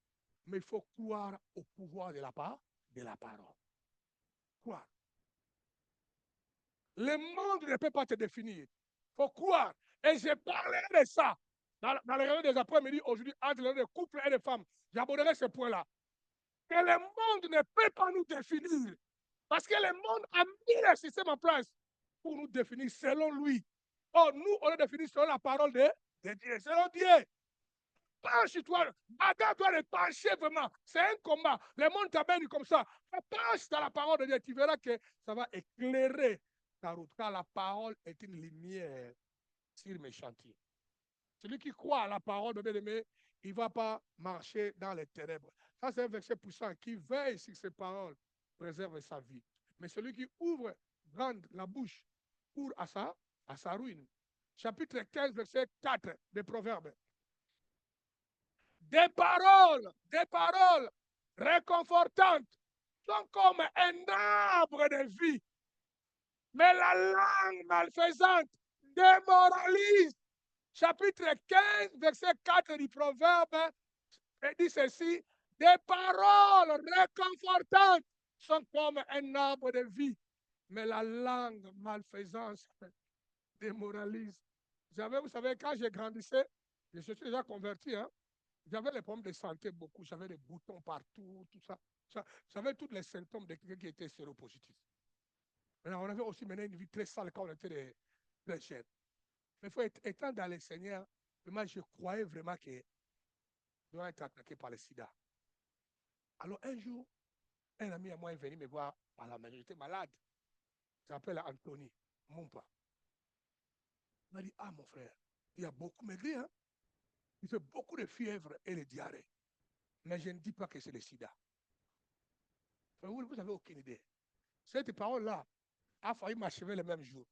Mais il faut croire au pouvoir de la parole. Croire. Le monde ne peut pas te définir. Il faut croire. Et je parlerai de ça dans les réunions des après-midi aujourd'hui entre les couples et les femmes. J'aborderai ce point-là. Que le monde ne peut pas nous définir. Parce que le monde a mis le système en place pour nous définir selon lui. Or, nous, on est défini selon la parole de Dieu. Selon Dieu. Penche-toi, bagarre-toi de pencher vraiment. C'est un combat. Le monde t'amène comme ça. Penche dans la parole de Dieu. Tu verras que ça va éclairer ta route. Car la parole est une lumière sur mes chantiers. Celui qui croit à la parole de bien-aimé, il ne va pas marcher dans les ténèbres. Ça, c'est un verset puissant. Qui veille sur ses paroles préserve sa vie. Mais celui qui ouvre grande la bouche pour à sa ruine. Chapitre 15, verset 4 des Proverbes. Des paroles réconfortantes sont comme un arbre de vie. Mais la langue malfaisante démoralise. Chapitre 15, verset 4 du Proverbe, dit ceci, des paroles réconfortantes sont comme un arbre de vie. Mais la langue malfaisante démoralise. Vous savez, quand j'ai grandissé, je suis déjà converti, hein. J'avais les problèmes de santé beaucoup, j'avais des boutons partout, tout ça. J'avais tous les symptômes de quelqu'un qui était séropositif. Alors, on avait aussi mené une vie très sale quand on était très jeunes. Mais il faut étant dans le Seigneur, vraiment, je croyais vraiment que je dois être attaqué par le sida. Alors un jour, un ami à moi est venu me voir à la maison, j'étais malade. J'appelle Anthony, mon père. Il m'a dit, ah mon frère, il a beaucoup maigri, hein? Il fait beaucoup de fièvre et de diarrhée. Mais je ne dis pas que c'est le sida. Vous n'avez aucune idée. Cette parole-là a failli m'achever le même jour.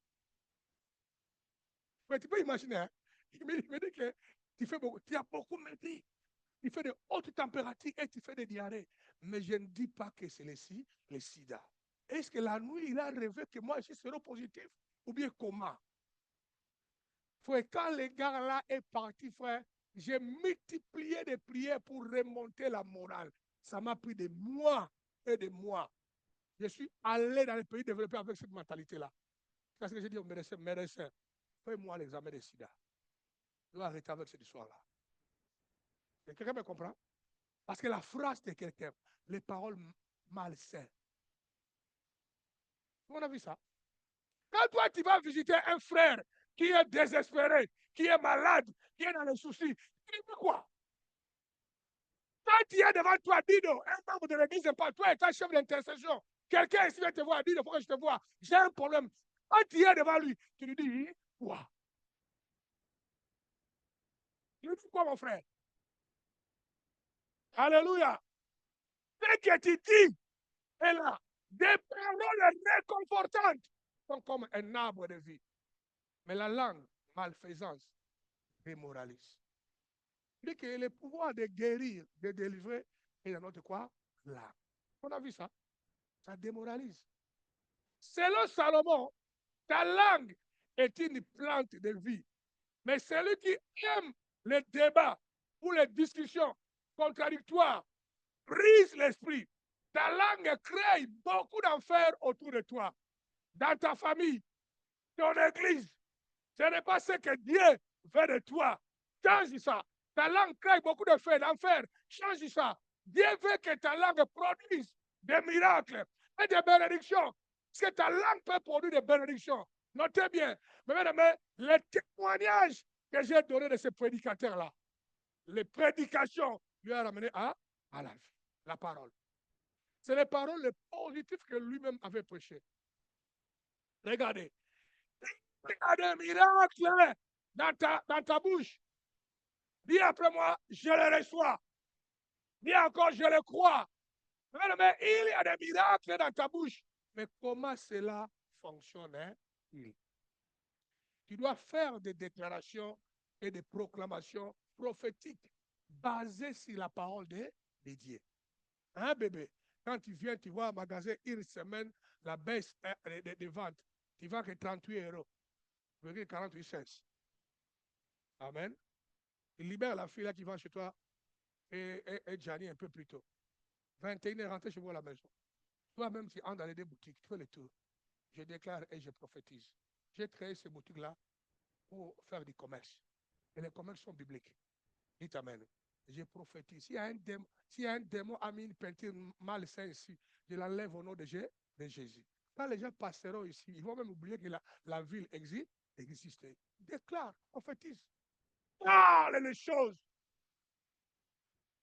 Mais tu peux imaginer, hein? Il me dit que tu as beaucoup maigri. Tu fais de hautes températures et tu fais des diarrhées. Mais je ne dis pas que c'est le sida. Est-ce que la nuit, il a rêvé que moi, je suis séropositif? Ou bien comment? Frère, quand le gars-là est parti, frère, j'ai multiplié des prières pour remonter la morale. Ça m'a pris des mois et de moi. Je suis allé dans les pays développés avec cette mentalité-là. Parce que j'ai dit au médecin, fais-moi l'examen de sida. Je dois arrêter avec cette histoire-là. Quelqu'un me comprend? Parce que la phrase de quelqu'un, les paroles malsaines. On a vu ça. Quand toi, tu vas visiter un frère qui est désespéré, qui est malade, qui est dans les soucis, tu dis quoi? Quand tu es devant toi, Dido, un membre de l'église, pas toi et ta chef d'intercession, quelqu'un ici vient te voir, Dido, il faut que je te vois, j'ai un problème. Quand tu es devant lui, tu lui dis quoi? Tu lui dis quoi, mon frère? Alléluia. Ce que tu dis est là. Des paroles réconfortantes sont comme un arbre de vie. Mais la langue malfaisance démoralise. Il dit que le pouvoir de guérir, de délivrer, est dans notre quoi? Langue. On a vu ça? Ça démoralise. Selon Salomon, ta langue est une plante de vie. Mais celui qui aime les débats ou les discussions contradictoires brise l'esprit. Ta langue crée beaucoup d'enfer autour de toi, dans ta famille, ton église. Ce n'est pas ce que Dieu veut de toi. Change ça. Ta langue crée beaucoup de feu, d'enfer. Change ça. Dieu veut que ta langue produise des miracles et des bénédictions. Parce que ta langue peut produire des bénédictions. Notez bien. Mais les témoignages que j'ai donnés de ces prédicateurs-là, les prédications lui ont ramené à la vie, la parole. C'est les paroles les positives que lui-même avait prêchées. Regardez. Il y a des miracles dans ta bouche. Dis après moi, je le reçois. Dis encore, je le crois. Mais il y a des miracles dans ta bouche. Mais comment cela fonctionne-t-il? Tu dois faire des déclarations et des proclamations prophétiques basées sur la parole de Dieu. Hein, bébé? Quand tu viens, tu vois un magasin une semaine, la baisse des ventes, tu vends que 38 euros. 48 cents. Amen. Il libère la fille là qui va chez toi et Gianni un peu plus tôt. 21 est rentré chez moi à la maison. Toi-même, tu entres dans les deux boutiques, tu fais le tour. Je déclare et je prophétise. J'ai créé ces boutiques-là pour faire du commerce. Et les commerces sont bibliques. Dites Amen. Je prophétise. S'il y a un démon a mis une peinture malsaine ici, je l'enlève au nom de Jésus. Quand les gens passeront ici, ils vont même oublier que la ville existe. Déclare, prophétise. Parle les choses.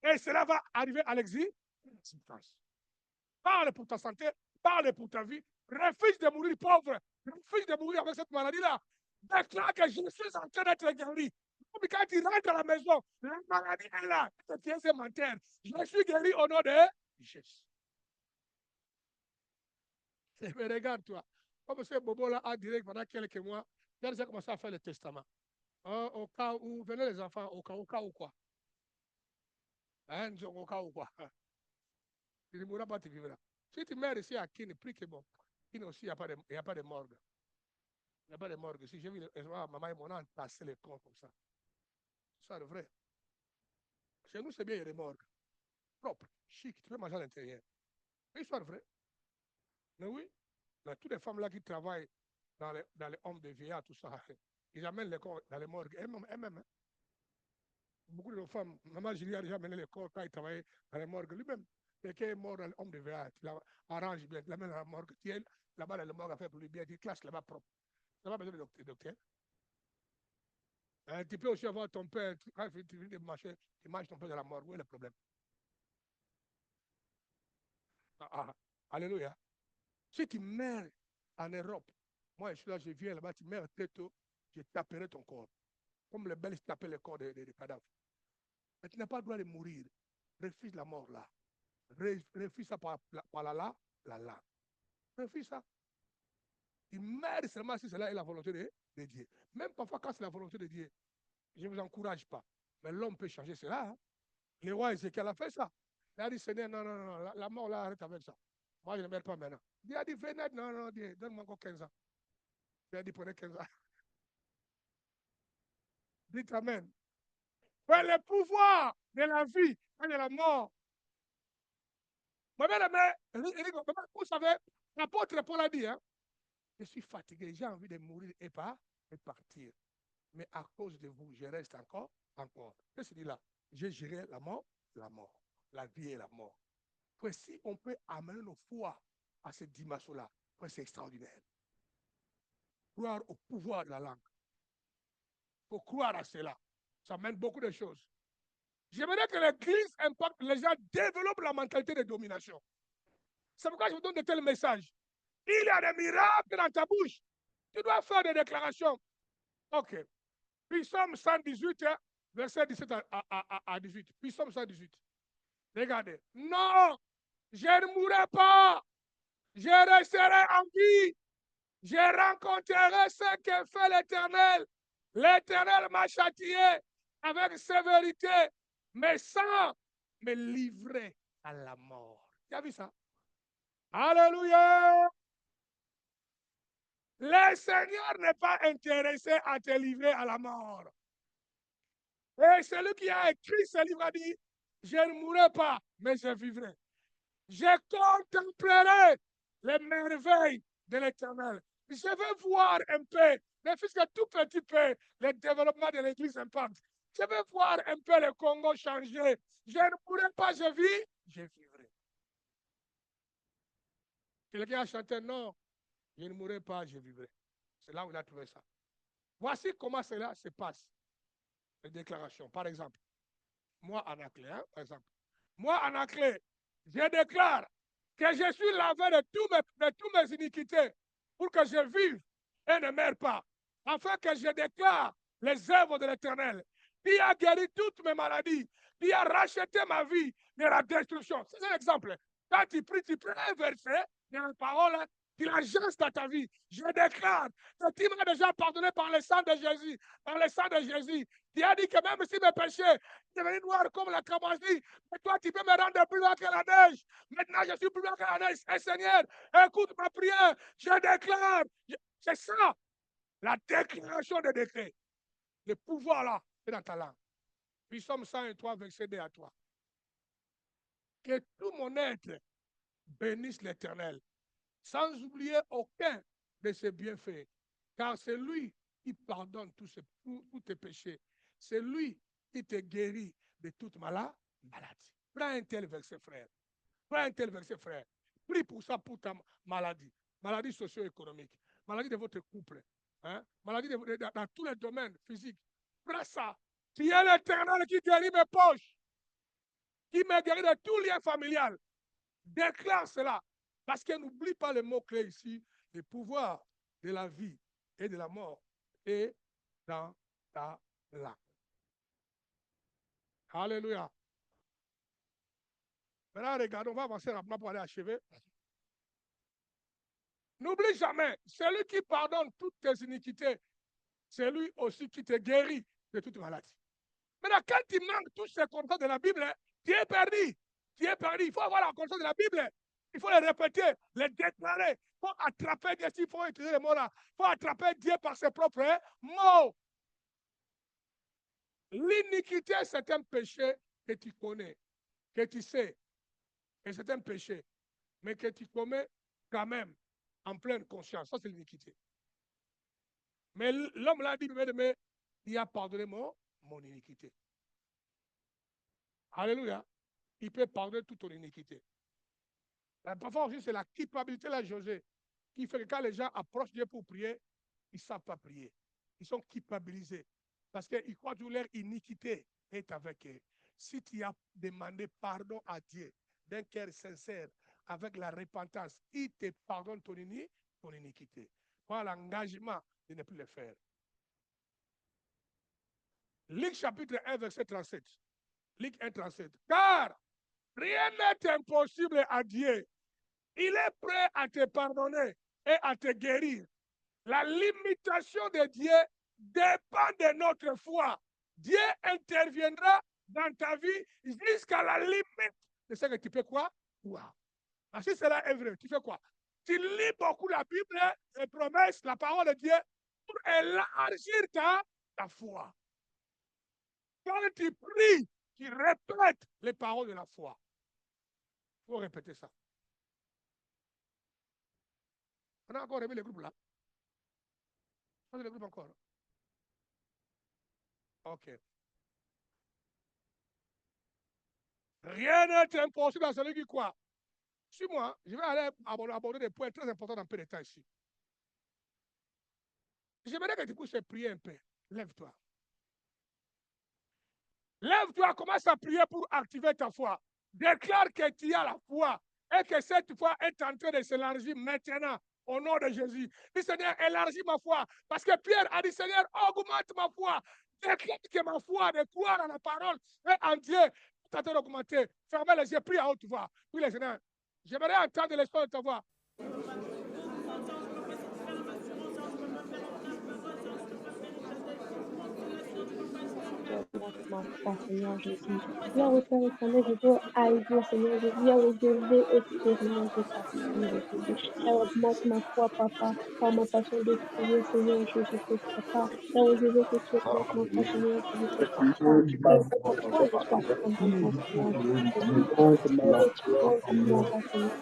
Et cela va arriver à l'existence. Parle pour ta santé, parle pour ta vie. Refuse de mourir pauvre. Refuse de mourir avec cette maladie-là. Déclare que je suis en train d'être guéri. Quand tu rentres à la maison, la maladie est là. Tu es menteur. Je suis guéri au nom de Jésus. Mais regarde-toi. Comme ce Bobo-là a direct pendant quelques mois, il a déjà commencé à faire le testament. Au cas où, venez les enfants, au cas où quoi? Hein, au cas où quoi? Tu ne mourras pas, tu vivras. Si tu meurs ici à Kine, prie que bon. Kine aussi, il n'y a pas de morgue. Il n'y a pas de morgue. Si j'ai vu maman et mon âne passer les corps comme ça. C'est le vrai. Chez nous, c'est bien, il y a des morgues. Propres, chic, tu peux manger à l'intérieur. C'est vrai. Mais oui, mais toutes les femmes là qui travaillent dans les hommes de vieillards, tout ça, ils amènent les corps dans les morgues. Elles-mêmes, hein. Beaucoup de femmes, maman Julie a déjà amené les corps quand il travaillait dans les morgues lui-même. Quelqu'un est mort dans les hommes de vieillards, tu l'arranges bien, tu l'amènes dans la morgue, tu es là-bas dans le morgue à faire pour lui bien, tu classes là-bas propre. Tu n'as pas besoin de docteur. Tu peux aussi avoir ton père, quand tu viens de marcher, tu manges ton père dans la morgue. Où est le problème? Alléluia. Si tu meurs en Europe, moi je suis là, je viens là-bas, tu meurs très tôt, je taperai ton corps. Comme les Belges tapaient le corps des cadavres. Mais tu n'as pas le droit de mourir. Refuse la mort là. Refuse ça par la langue. Refuse ça. Tu meurs seulement si cela est la volonté de Dieu. Même parfois quand c'est la volonté de Dieu, je ne vous encourage pas. Mais l'homme peut changer cela. Hein. Le roi Ézéchiel a fait ça. Il a dit, Seigneur, non, la mort là, arrête avec ça. Moi, je ne meurs pas maintenant. Dieu a dit, venez, non, Dieu, donne-moi encore 15 ans. Dieu a dit, prenez 15 ans. Dites Amen. Mais le pouvoir de la vie et de la mort Vous savez, l'apôtre Paul a dit, hein, je suis fatigué, j'ai envie de mourir et partir. Mais à cause de vous, je reste encore. Qu'est-ce qu'il dit là? J'ai géré la mort, la vie et la mort. Puis si on peut amener nos foi à cette dimension-là, c'est extraordinaire. Croire au pouvoir de la langue. Il faut croire à cela. Ça mène beaucoup de choses. J'aimerais que l'Église impacte, les gens développent la mentalité de domination. C'est pourquoi je vous donne de tels messages. Il y a des miracles dans ta bouche. Tu dois faire des déclarations. OK. Puis Psalm 118, verset 17 à 18. Puis Psalm 118. Regardez. Non, je ne mourrai pas. Je resterai en vie. Je rencontrerai ce que fait l'Éternel. L'Éternel m'a châtié avec sévérité, mais sans me livrer à la mort. Tu as vu ça? Alléluia! Le Seigneur n'est pas intéressé à te livrer à la mort. Et celui qui a écrit ce livre a dit, je ne mourrai pas, mais je vivrai. Je contemplerai les merveilles de l'Éternel. Je veux voir un peu, ne fût-ce que tout petit peu, le développement de l'Église Impact. Je veux voir un peu le Congo changer. Je ne mourrai pas, je vis, je vivrai. Quelqu'un a chanté, non, je ne mourrai pas, je vivrai. C'est là où il a trouvé ça. Voici comment cela se passe. Les déclarations. Par exemple, moi en anglais, hein, par exemple. Moi en anglais, je déclare que je suis lavé de toutes mes iniquités pour que je vive et ne meure pas. Afin que je déclare les œuvres de l'Éternel, qui a guéri toutes mes maladies, qui a racheté ma vie de la destruction. C'est un exemple. Quand tu pries un verset, il y a une parole, tu l'agences dans ta vie. Je déclare que tu m'as déjà pardonné par le sang de Jésus. Par le sang de Jésus. Tu as dit que même si mes péchés devenaient noirs comme la cramoisie, mais toi, tu peux me rendre plus loin que la neige. Maintenant, je suis plus loin que la neige. Et Seigneur, écoute ma prière. Je déclare. C'est ça. La déclaration des décrets. Le pouvoir là, est dans ta langue. Puis Psaume 103, verset 2 à 3. Que tout mon être bénisse l'Éternel, sans oublier aucun de ses bienfaits. Car c'est lui qui pardonne tous tes péchés. C'est lui qui te guérit de toute maladie. Prends un tel verset, frère. Prends un tel verset, frère. Prie pour ça, pour ta maladie. Maladie socio-économique. Maladie de votre couple. Hein? Maladie dans tous les domaines physiques. Prends ça. Tu es l'Éternel qui guérit mes poches. Qui me guérit de tout lien familial. Déclare cela. Parce que n'oublie pas le mot-clé ici. Le pouvoir de la vie et de la mort est dans ta langue. Alléluia. Maintenant, regardons, on va avancer rapidement pour aller achever. N'oublie jamais, celui qui pardonne toutes tes iniquités, c'est lui aussi qui te guérit de toute maladie. Maintenant, quand tu manques tous ces contrats de la Bible, tu es perdu. Tu es perdu. Il faut avoir la conscience de la Bible. Il faut les répéter, les déclarer. Il faut attraper Dieu. Il faut utiliser les mots là. Il faut attraper Dieu par ses propres mots. L'iniquité, c'est un péché que tu connais, que tu sais. Et c'est un péché, mais que tu commets quand même en pleine conscience. Ça, c'est l'iniquité. Mais l'homme l'a dit, mais il a pardonné mon iniquité. Alléluia. Il peut pardonner toute ton iniquité. Parfois aussi, c'est la culpabilité, là, José, qui fait que quand les gens approchent Dieu pour prier, ils ne savent pas prier. Ils sont culpabilisés. Parce qu'ils croient que leur iniquité est avec eux. Si tu as demandé pardon à Dieu d'un cœur sincère, avec la repentance, il te pardonne ton iniquité. Prends l'engagement de ne plus le faire. Luc chapitre 1, verset 37. Luc 1, 37. Car rien n'est impossible à Dieu. Il est prêt à te pardonner et à te guérir. La limitation de Dieu dépend de notre foi. Dieu interviendra dans ta vie jusqu'à la limite de ce que tu peux quoi? Wow. Si cela est vrai, tu fais quoi? Tu lis beaucoup la Bible, les promesses, la parole de Dieu pour élargir ta foi. Quand tu pries, tu répètes les paroles de la foi. Il faut répéter ça. On a encore aimé les groupes là. On a les groupes encore. Ok. Rien n'est impossible à celui qui croit. Suis-moi, je vais aller aborder des points très importants dans peu de temps ici. J'aimerais que tu puisses prier un peu. Lève-toi. Lève-toi, commence à prier pour activer ta foi. Déclare que tu as la foi et que cette foi est en train de s'élargir maintenant au nom de Jésus. Dis Seigneur, élargis ma foi. Parce que Pierre a dit Seigneur, augmente ma foi. Déclare que ma foi de croire à la parole et en Dieu est en train d'augmenter. Fermez les yeux, prie à haute voix. Oui, les Seigneur. J'aimerais entendre l'espoir de ta voix. Ma foi, Seigneur Jésus. Là où Père éternel, je dois agir, Seigneur Jésus. Là où je vais expérimenter ta foi, Seigneur Jésus. Là où augmente ma foi, Papa, par ma passion de prier, Seigneur Jésus-Christ, Papa. Là où je veux que tu augmentes ma foi, Seigneur Jésus-Christ, Papa. Que ma foi ne soit pas en vain, Seigneur Jésus-Christ. Je veux que tu augmentes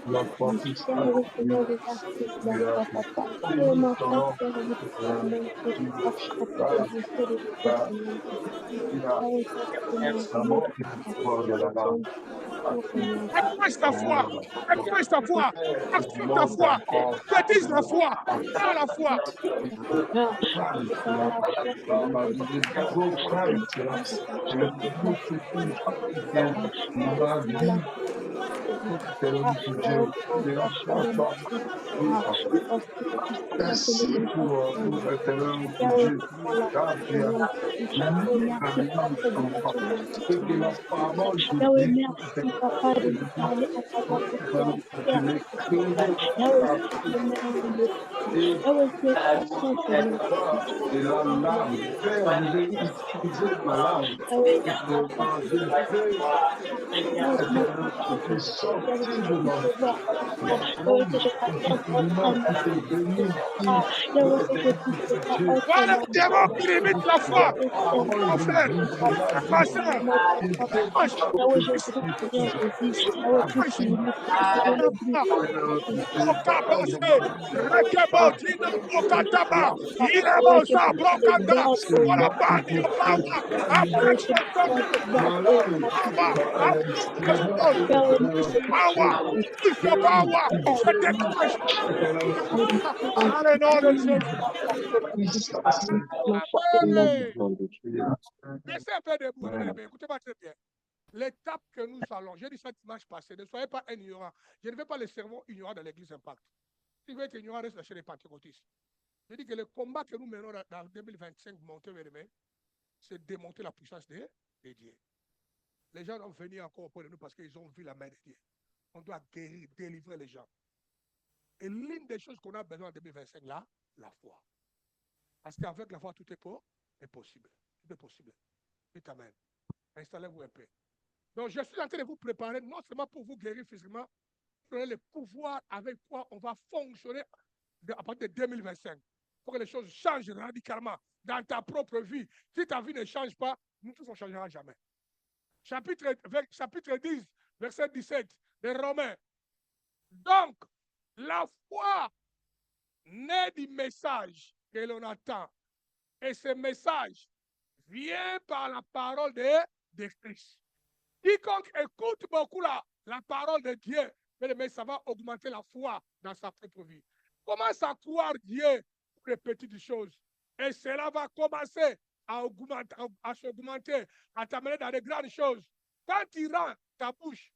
ma foi, Seigneur Jésus. Père, oui, Seigneur Jésus, active la foi, Papa. Que ma foi, Père, oui, puisse augmenter, Papa, afin de booster les choses, Seigneur Jésus-Christ. Accroche ta foi. Accroche ta foi. Active ta foi. Baptise la foi. Prends la foi. Merci pour merci pour prédication de Yahweh, merci, Papa, de nous parler à travers cette Yahweh, tu es merveilleux, Papa. Yahweh, tu es puissant, Seigneur. Et la langue, Père, vous avez utilisé ma langue. Yahweh, C'est sorti de ma Yahweh, que je parvienne Yahweh, que je puisse pas Voilà le démon qui limite la foi. Mon frère, ma soeur, Yahweh, je prie, Seigneur Jésus. Yahweh, tout ce qui limite Okabase, Rekebotina, Okataba, Yahweh, que Ilebosa, tu te Brokanda, gardes au what nom a body de of power, Yahweh, que affection, tu te gardes au nom Yahweh, power, il faut power, je déclenche. Dans le nom de Jésus. Laissez un peu debout, écoutez pas très bien. L'étape que nous allons, j'ai dit ça dimanche passé, ne soyez pas ignorants. Je ne veux pas les sermons ignorants de l'église Impact. Si vous êtes ignorant, reste chez les pentecôtistes. Je dis que le combat que nous menons dans 2025, monter vers demain, c'est démonter la puissance de Dieu. Les gens vont venir encore auprès de nous parce qu'ils ont vu la main de Dieu. On doit guérir, délivrer les gens. Et l'une des choses qu'on a besoin en 2025, là, la foi. Parce qu'avec la foi, tout est possible. Tout est possible. Dites amen. Installez-vous un peu. Donc, je suis en train de vous préparer, non seulement pour vous guérir physiquement, pour donner le pouvoir avec quoi on va fonctionner à partir de 2025. Pour que les choses changent radicalement dans ta propre vie. Si ta vie ne change pas, nous tous, on ne changera jamais. Chapitre 10, verset 17 de Romains. Donc, la foi naît du message que l'on attend. Et ce message vient par la parole de Christ. Quiconque écoute beaucoup la parole de Dieu, mais ça va augmenter la foi dans sa propre vie. Commence à croire Dieu pour les petites choses. Et cela va commencer à s'augmenter, à t'amener dans les grandes choses. Quand tu rends ta bouche,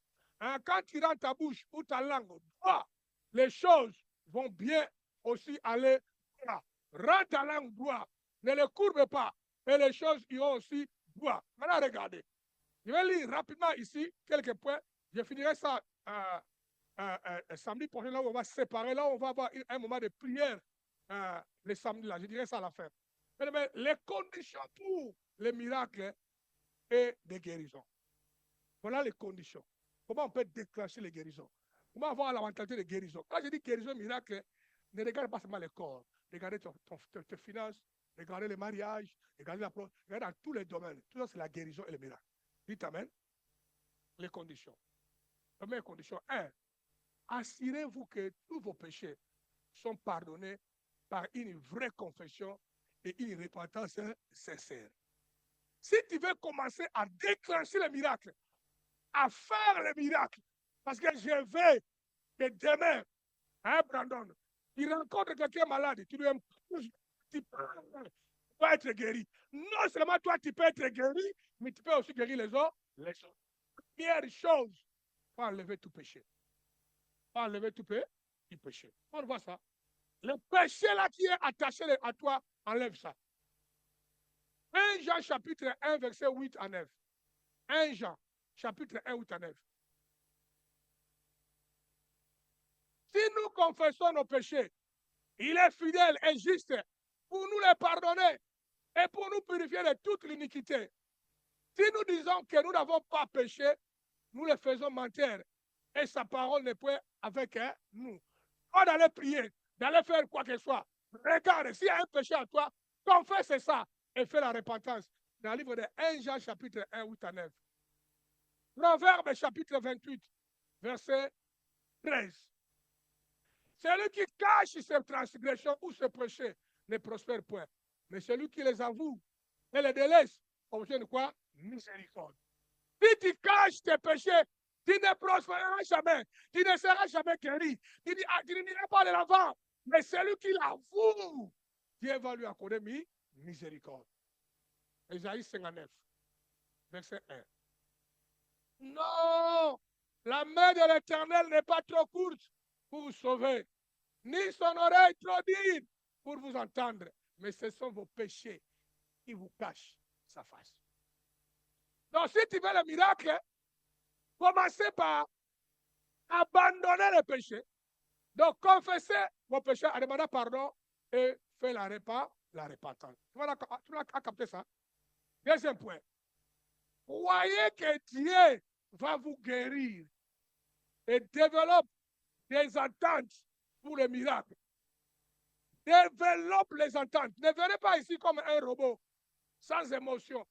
ou ta langue droit, les choses vont bien aussi aller droit. Rends ta langue droit, ne le courbe pas, et les choses iront aussi droit. Maintenant, regardez. Je vais lire rapidement ici quelques points. Je finirai ça samedi prochain, là où on va se séparer, là où on va avoir un moment de prière le samedi, là. Je dirai ça à la fin. Mais les conditions pour les miracles et des guérisons. Voilà les conditions. Comment on peut déclencher les guérisons? Comment avoir la mentalité de guérison? Quand je dis guérison, miracle, ne regarde pas seulement le corps. Regardez tes finances, regardez les mariages, regardez la pro, regardez dans tous les domaines. Tout ça, c'est la guérison et le miracle. Dites amen. Les conditions. Première condition, 1. Assurez-vous que tous vos péchés sont pardonnés par une vraie confession et une repentance sincère. Si tu veux commencer à déclencher le miracle, à faire le miracle, parce que je veux que demain, hein, Brandon, tu rencontres quelqu'un malade, tu lui imposes, tu peux être guéri. Non seulement toi, tu peux être guéri, mais tu peux aussi guérir les autres. Première chose, il faut enlever tout péché. Il faut enlever tout péché. On voit ça. Le péché là qui est attaché à toi, enlève ça. 1 Jean chapitre 1, verset 8 à 9. 1 Jean chapitre 1, 8 à 9. Si nous confessons nos péchés, il est fidèle et juste pour nous les pardonner et pour nous purifier de toute l'iniquité. Si nous disons que nous n'avons pas péché, nous les faisons mentir et sa parole n'est point avec nous. Pas d'aller prier, d'aller faire quoi que ce soit. Regarde, s'il y a un péché à toi, confesse ça et fais la repentance. Dans le livre de 1 Jean chapitre 1, 8 à 9. Proverbe chapitre 28, verset 13. Celui qui cache ses transgressions ou ses péchés ne prospère point. Mais celui qui les avoue et les délaisse, obtient quoi? Miséricorde. Si tu caches tes péchés, tu ne prospéreras jamais. Tu ne seras jamais guéri. Tu n'iras pas de l'avant. Mais celui qui l'avoue, Dieu va lui accorder miséricorde. Ésaïe 59, verset 1. Non, la main de l'Éternel n'est pas trop courte pour vous sauver, ni son oreille trop dure pour vous entendre. Mais ce sont vos péchés qui vous cachent sa face. Donc, si tu veux le miracle, commencez par abandonner le péché. Donc, confessez vos péchés, demander pardon et faire la repentance. Tu vas capter ça? Deuxième point. Croyez que Dieu va vous guérir et développe des ententes pour le miracle. Développe les ententes. Ne venez pas ici comme un robot, sans émotion.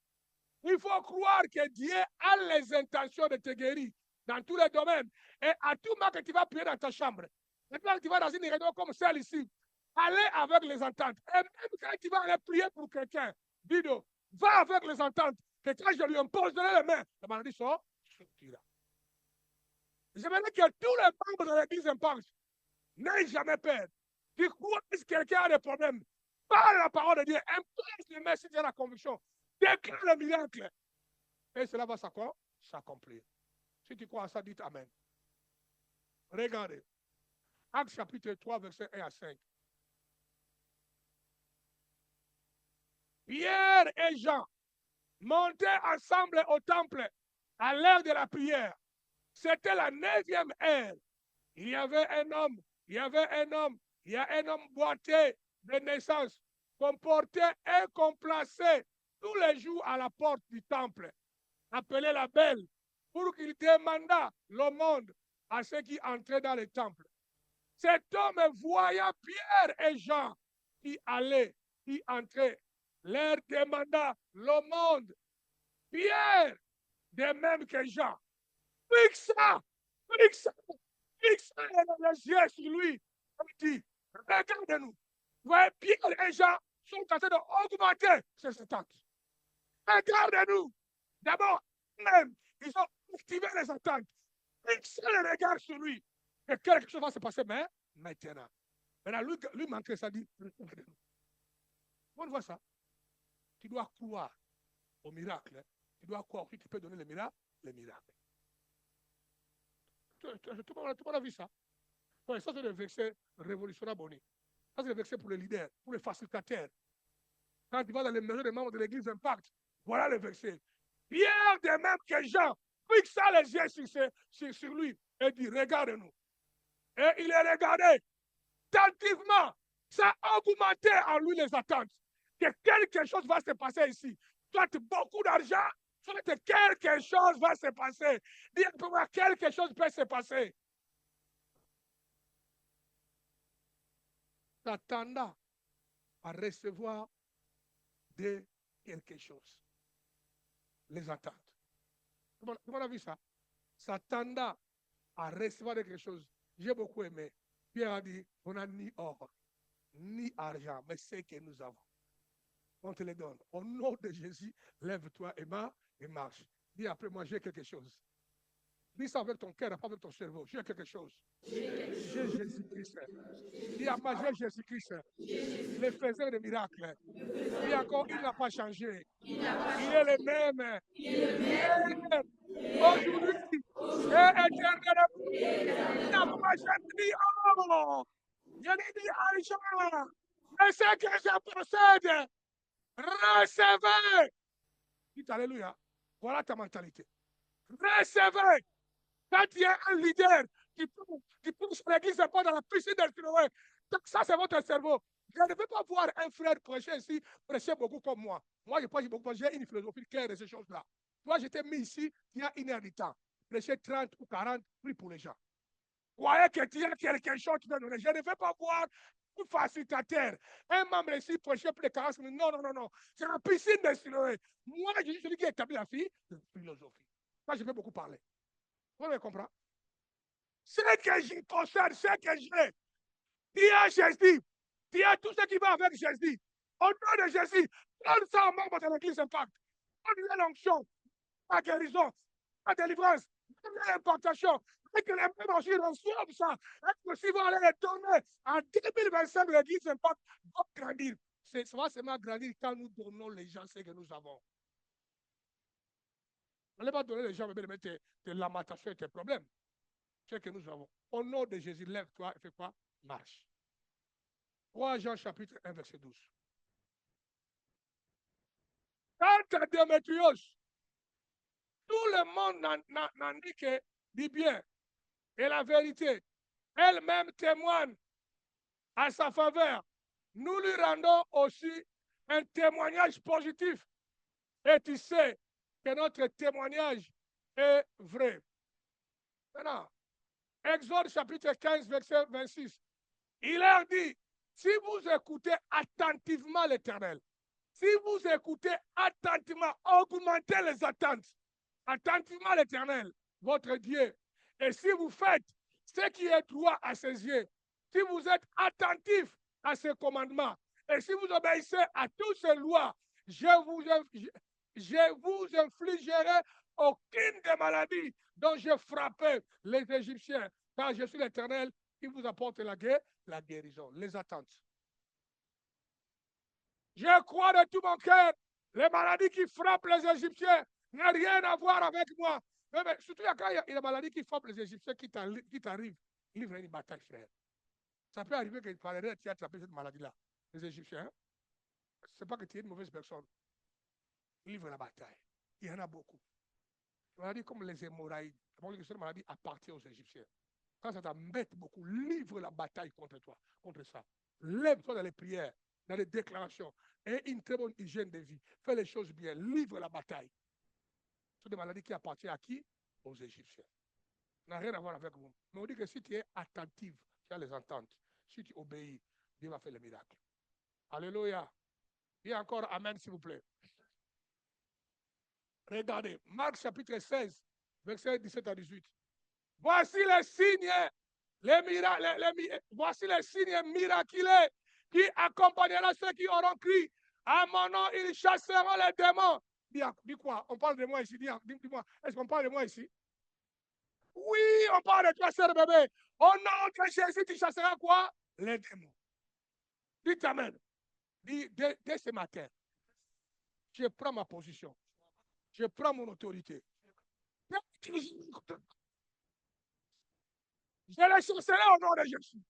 Il faut croire que Dieu a les intentions de te guérir dans tous les domaines. Et à tout moment que tu vas prier dans ta chambre, maintenant que tu vas dans une réunion comme celle ici, allez avec les ententes. Et même quand tu vas aller prier pour quelqu'un, Bido, va avec les ententes. Que quand je lui imposerai les mains, la maladie sortira. Je veux dire que tous les membres de l'église Impact n'aient jamais peur. Tu crois que quelqu'un a des problèmes, parle la parole de Dieu, impose les mains si tu as la conviction. Déclare le miracle. Et cela va s'accomplir. Si tu crois à ça, dites Amen. Regardez. Actes chapitre 3, verset 1 à 5. Pierre et Jean montaient ensemble au temple à l'heure de la prière. C'était la 9e heure. Il y a un homme boité de naissance, qu'on portait et qu'on plaçait tous les jours à la porte du temple, appelé la Belle, pour qu'il demandât l'aumône à ceux qui entraient dans le temple. Cet homme voyant Pierre et Jean qui allaient, qui entraient, leur demanda l'aumône. Pierre, de même que Jean, fixa les yeux sur lui et dit, regardez-nous. Voyez, Pierre et Jean sont en train d'augmenter ces attentes. Regardez-nous. D'abord, même, ils ont activé les attentes. Fixez les regards sur lui. Et quelque chose va se passer maintenant. Maintenant, lui manquait ça, dit, regardez-nous. On voit ça. Tu dois croire au miracle. Tu dois croire que tu peux donner le miracle. Tout le monde a vu ça. Ouais, ça, c'est le verset révolutionnaire Bonnie. Ça, c'est le verset pour les leaders, pour les facilitateurs. Quand tu vas dans les maisons des membres de l'église Impact, voilà le verset. Pierre, de même que Jean, fixa les yeux sur lui et dit, regarde-nous. Et il est regardé attentivement. Ça a augmenté en lui les attentes. Que quelque chose va se passer ici. Soit beaucoup d'argent, soit quelque chose va se passer. Dis pour moi, quelque chose peut se passer. S'attendant à recevoir de quelque chose. Les attentes. Tout le monde a vu ça? S'attendant à recevoir quelque chose. J'ai beaucoup aimé. Pierre a dit, on n'a ni or, ni argent, mais ce que nous avons. On te les donne. Au nom de Jésus, lève-toi et marche. Dis après moi, j'ai quelque chose. Dis ça avec ton cœur, pas avec ton cerveau. J'ai quelque chose. J'ai Jésus-Christ. Dis à moi, j'ai Jésus-Christ. Le faiseur de miracles. Dis encore, il n'a pas changé. Il est le même. Hier, aujourd'hui, et éternellement. Il n'a pas jamais dit, oh, il a dit argent. Mais ce que je possède, recevez. Dites Alléluia. Voilà ta mentalité. Recevez. Quand il y a un leader qui pousse l'église pas dans la piscine de Siloé, ça c'est votre cerveau. Je ne veux pas voir un frère prêcher ici, prêcher beaucoup comme moi. Moi, je prêche beaucoup, j'ai une philosophie claire de ces choses-là. Moi, j'étais mis ici il y a 1 heure de temps. Prêcher 30 ou 40 prix pour les gens. Croyez qu'il y a quelque chose qui va donner. Je ne veux pas voir un facilitateur, un membre ici prêcher plus de 40 minutes. Non, non, non, non. C'est la piscine de Siloé. Moi, je suis celui qui a établi la philosophie. Moi, je peux beaucoup parler. Vous me comprenez? Ce que je possède, ce que j'ai. Tu as Jésus. Tu as tout ce qui va avec Jésus. Au nom de Jésus, donne ça aux membres de l'église Impact. Donne l'onction, la guérison, la délivrance, l'importation. Et que les membres aussi reçoivent ça. Et que si vous allez les donner en 2025, l'église Impact va grandir. Ça va seulement grandir quand nous donnons les gens ce que nous avons. On ne va pas donner les gens tes lamentations et tes problèmes. Ce que nous avons. Au nom de Jésus, lève-toi et fais quoi? Marche. 3 Jean chapitre 1, verset 12. Quant à Démétrios, tout le monde n'en dit que du bien et la vérité. Elle-même témoigne à sa faveur. Nous lui rendons aussi un témoignage positif. Et tu sais que notre témoignage est vrai. Maintenant, Exode chapitre 15, verset 26. Il leur dit, si vous écoutez attentivement l'Éternel, si vous écoutez attentivement, augmentez les attentes, attentivement l'Éternel, votre Dieu, et si vous faites ce qui est droit à ses yeux, si vous êtes attentif à ses commandements, et si vous obéissez à toutes ces lois, je vous infligerai aucune des maladies dont j'ai frappé les Égyptiens, car je suis l'Éternel qui vous apporte la guérison, les attentes. Je crois de tout mon cœur, les maladies qui frappent les Égyptiens n'ont rien à voir avec moi. Mais surtout quand il y a une maladie qui frappe les Égyptiens qui t'arrive, livre une bataille, frère. Ça peut arriver que tu as attrapé cette maladie-là. Les Égyptiens, ce n'est pas que tu es une mauvaise personne. Livre la bataille. Il y en a beaucoup. Une maladie comme les hémorroïdes, cette maladie appartient aux Égyptiens. Quand ça t'embête beaucoup, livre la bataille contre toi, contre ça. Lève-toi dans les prières, dans les déclarations, et une très bonne hygiène de vie. Fais les choses bien, livre la bataille. C'est des maladies qui appartiennent à qui? Aux Égyptiens. Ça n'a rien à voir avec vous. Mais on dit que si tu es attentif, tu as les ententes. Si tu obéis, Dieu va faire le miracle. Alléluia. Et encore Amen, s'il vous plaît. Regardez, Marc chapitre 16, verset 17 à 18. Voici les signes, voici les signes miraculeux qui accompagneront ceux qui auront crié. À mon nom, ils chasseront les démons. Dis quoi? On parle de moi ici. Dis-moi, est-ce qu'on parle de moi ici? Oui, on parle de toi, sœur bébé. Au nom de Jésus, tu chasseras quoi? Les démons. Dites Amen. Dès ce matin, je prends ma position. Je prends mon autorité. Je les chasserai au nom de Jésus.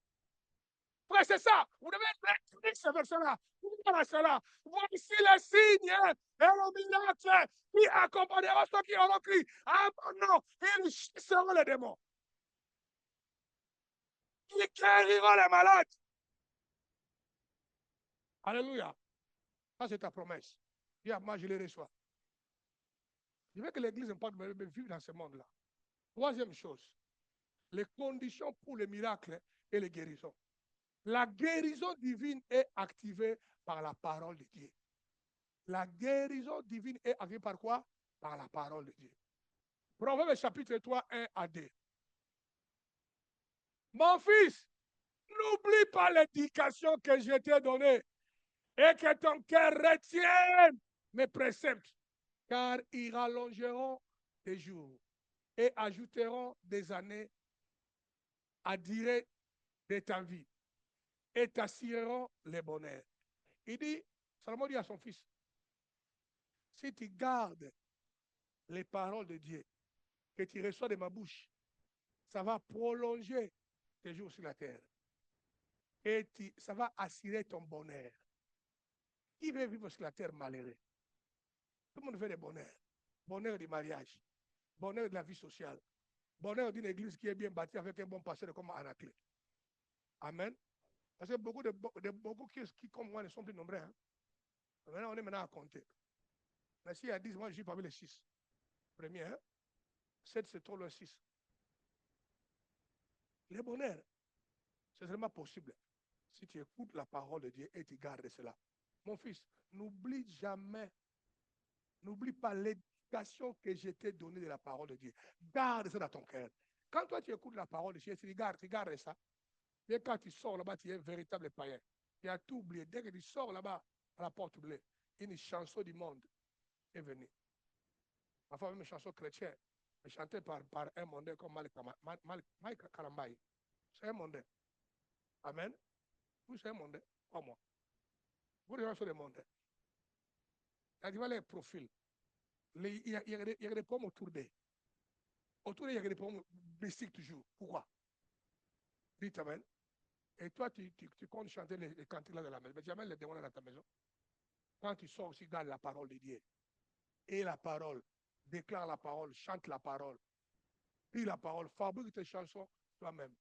Frère, c'est ça. Vous devez écrire ce verset-là. Voici les signes et le miracle qui accompagneront ceux qui auront crié. Ah non, ils chasseront les démons. Ils guériront les malades. Alléluia. Ça, c'est ta promesse. Dis à moi, je les reçois. Je veux que l'Église me vive dans ce monde-là. Troisième chose, les conditions pour le miracle et les guérisons. La guérison divine est activée par la parole de Dieu. La guérison divine est activée par quoi? Par la parole de Dieu. Proverbe chapitre 3, 1 à 2. Mon fils, n'oublie pas l'éducation que je t'ai donnée et que ton cœur retienne mes préceptes, car ils rallongeront tes jours et ajouteront des années à durée de ta vie et t'assureront le bonheur. Il dit, Salomon dit à son fils, si tu gardes les paroles de Dieu que tu reçois de ma bouche, ça va prolonger tes jours sur la terre. Et ça va assurer ton bonheur. Qui veut vivre sur la terre malheureux? Tout le monde veut le bonheur. Bonheur du mariage, bonheur de la vie sociale, bonheur d'une église qui est bien bâtie avec un bon pasteur comme Anaclé. Amen. Parce que beaucoup qui, comme moi, ne sont plus nombreux. Hein. Maintenant, on est maintenant à compter. Mais s'il y a 10, moi, je suis parmi les 6. Premier, hein? 7, c'est trop le 6. Le bonheur, c'est vraiment possible si tu écoutes la parole de Dieu et tu gardes cela. Mon fils, n'oublie jamais, n'oublie pas l'éducation que je t'ai donnée de la parole de Dieu. Garde ça dans ton cœur. Quand toi tu écoutes la parole de Dieu, tu gardes ça. Et quand tu sors là-bas, tu es un véritable païen. Tu as tout oublié. Dès que tu sors là-bas, à la porte bleue, une chanson du monde est venue. Parfois même une chanson chrétienne, chantée par un mondain comme Mike Karambaï. C'est un mondain. Amen. Vous, c'est un mondain, pas moi. Vous, les gens sont des mondains. Tu vois les profils. Il y a des pommes autour d'eux. Autour d'eux, il y a des pommes mystiques toujours. Pourquoi? Dites Amen. Et toi, tu comptes chanter les cantiques là de la maison. Mais jamais les démons dans ta maison. Quand tu sors aussi, garde la parole de Dieu. Et la parole. Déclare la parole. Chante la parole. Prie la parole. Fabrique tes chansons toi-même.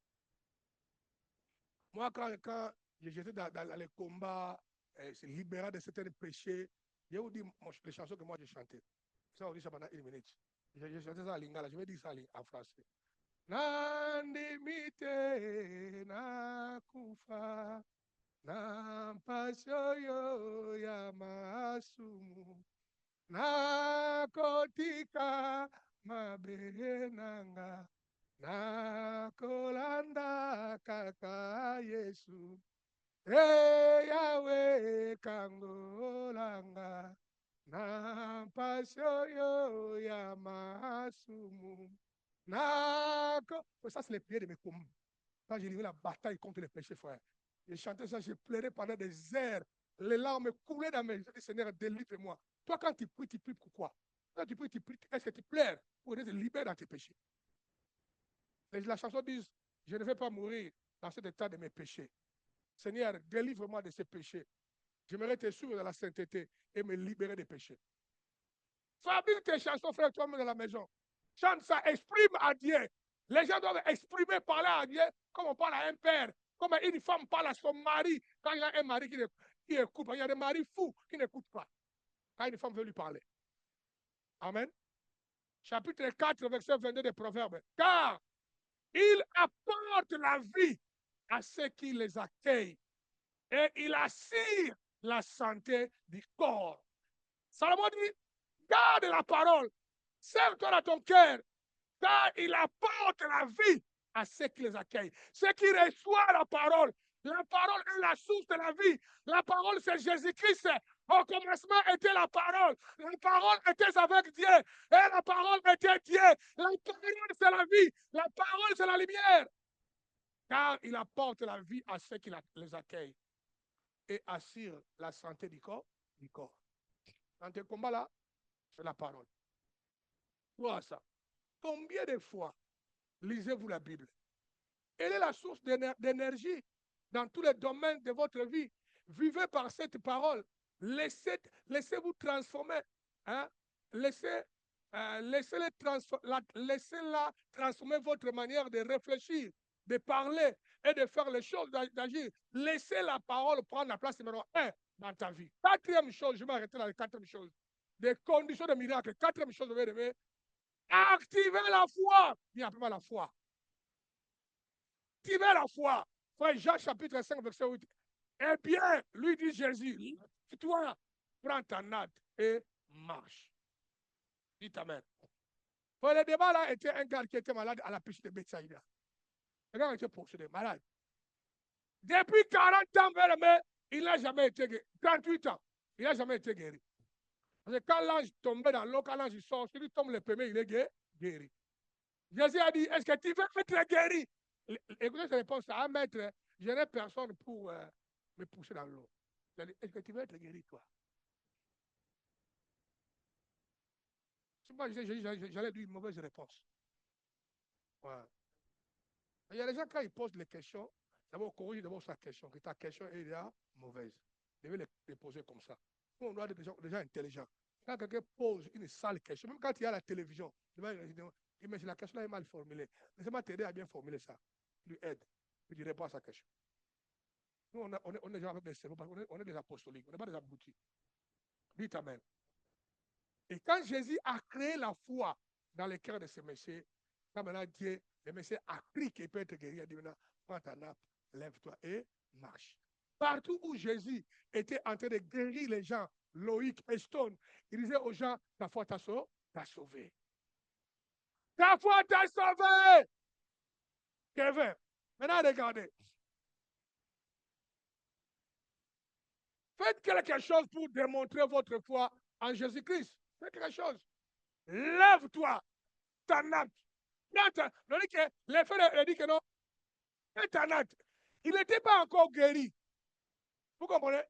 Moi, quand j'étais dans les combats, se libérer de certains péchés, je vous dis les chansons que moi j'ai chantées. Ça, on dit ça pendant 1 minute. J'ai chanté ça en lingala. Je vais dire ça en français. Nandimite na kufa na mpasoyo ya masumu na kotika mabenanga na kolanda kaka Yesu Yahweh kangolanga na mpasoyo ya masumu. Ça, c'est les prières de mes combats. Quand j'ai livré la bataille contre les péchés, frère. J'ai chanté ça, j'ai pleuré pendant des heures. Les larmes coulaient dans mes yeux. J'ai dit, Seigneur, délivre-moi. Toi, quand tu pries pourquoi? Quand tu pries, est-ce que tu pleures pour te libérer dans tes péchés? La chanson dit, je ne vais pas mourir dans cet état de mes péchés. Seigneur, délivre-moi de ces péchés. J'aimerais te suivre dans la sainteté et me libérer des péchés. Fabrique tes chansons, frère, toi-même dans la maison. Chante ça, exprime à Dieu. Les gens doivent exprimer, parler à Dieu comme on parle à un père. Comme une femme parle à son mari quand il y a un mari qui écoute. Il y a des maris fous qui n'écoutent pas quand une femme veut lui parler. Amen. Chapitre 4, verset 22 des Proverbes. Car il apporte la vie à ceux qui les accueillent et il assure la santé du corps. Salomon dit, garde la parole, serre-toi dans ton cœur, car il apporte la vie à ceux qui les accueillent. Ceux qui reçoivent la parole est la source de la vie. La parole, c'est Jésus-Christ. Au commencement était la parole était avec Dieu, et la parole était Dieu. La parole, c'est la vie. La parole, c'est la lumière. Car il apporte la vie à ceux qui les accueillent et assure la santé du corps. Dans tes combats là, c'est la parole. Voilà ça. Combien de fois lisez-vous la Bible? Elle est la source d'énergie dans tous les domaines de votre vie. Vivez par cette parole. Laissez-vous transformer. Hein? Laissez-la transformer votre manière de réfléchir, de parler et de faire les choses, d'agir. Laissez la parole prendre la place numéro 1 dans ta vie. Quatrième chose, je vais m'arrêter dans la quatrième chose. Des conditions de miracle. Quatrième chose, je vais lever. Activez la foi. Bien, appelez-moi la foi. Activez la foi. Frère Jean chapitre 5, verset 8. Eh bien, lui dit Jésus, toi, prends ta natte et marche. Dites Amen. Pour le débat là, était un gars qui était malade à la piste de Bethsaïda. Le gars était possédé, malade. Depuis 40 ans, mais il n'a jamais été guéri. 38 ans, il n'a jamais été guéri. Parce que quand l'ange tombait dans l'eau, quand l'ange sort, celui qui tombe le premier, il est guéri. Jésus a dit, est-ce que tu veux être guéri? Écoutez cette réponse, à un maître, je n'ai personne pour me pousser dans l'eau. Est-ce que tu veux être guéri, toi? Moi, j'allais dire une mauvaise réponse. Ouais. Il y a des gens, quand ils posent les questions, d'abord, corrige d'abord sa question, que ta question est déjà mauvaise. Vous devez les poser comme ça. Nous, on doit être des gens intelligents. Quand quelqu'un pose une sale question, même quand il y a la télévision, mais la question est mal formulée. Laissez-moi t'aider à bien formuler ça. Tu lui aides. Tu lui réponds à sa question. Nous, on est des gens avec des cerveaux, parce qu'on est des apostoliques, on n'est pas des abrutis. Dites Amen. Et quand Jésus a créé la foi dans les cœurs de ces messieurs, quand maintenant Dieu, le messieurs a appris qu'il peut être guéri, il a dit maintenant, prends ta nappe, lève-toi et marche. Partout où Jésus était en train de guérir les gens, Loïc et Stone, il disait aux gens, ta foi t'a sauvé. Ta foi t'a sauvé. Kevin, maintenant regardez. Faites quelque chose pour démontrer votre foi en Jésus-Christ. Faites quelque chose. Lève-toi. Ta natte. Les frères ont dit que non. Et ta natte. Il n'était pas encore guéri. Vous comprenez?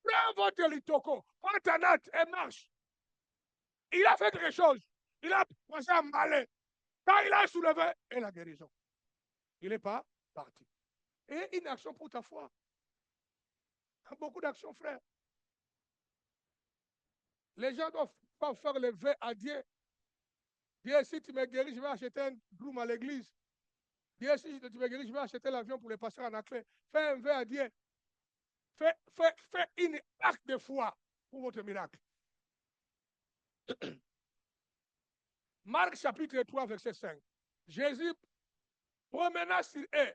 Prends votre litoko. Prends ta natte et marche. Il a fait quelque chose. Il a commencé à m'aller. Quand il a soulevé, et la guérison. Il n'est pas parti. Et une action pour ta foi. Beaucoup d'actions, frère. Les gens doivent pas faire le vœu à Dieu. Dieu, si tu me guéris, je vais acheter un groom à l'église. Dieu, si tu me guéris, je vais acheter l'avion pour les pasteurs en Aclé. Fais un vœu à Dieu. Fais une acte de foi pour votre miracle. Marc chapitre 3, verset 5. Jésus promena sur eux.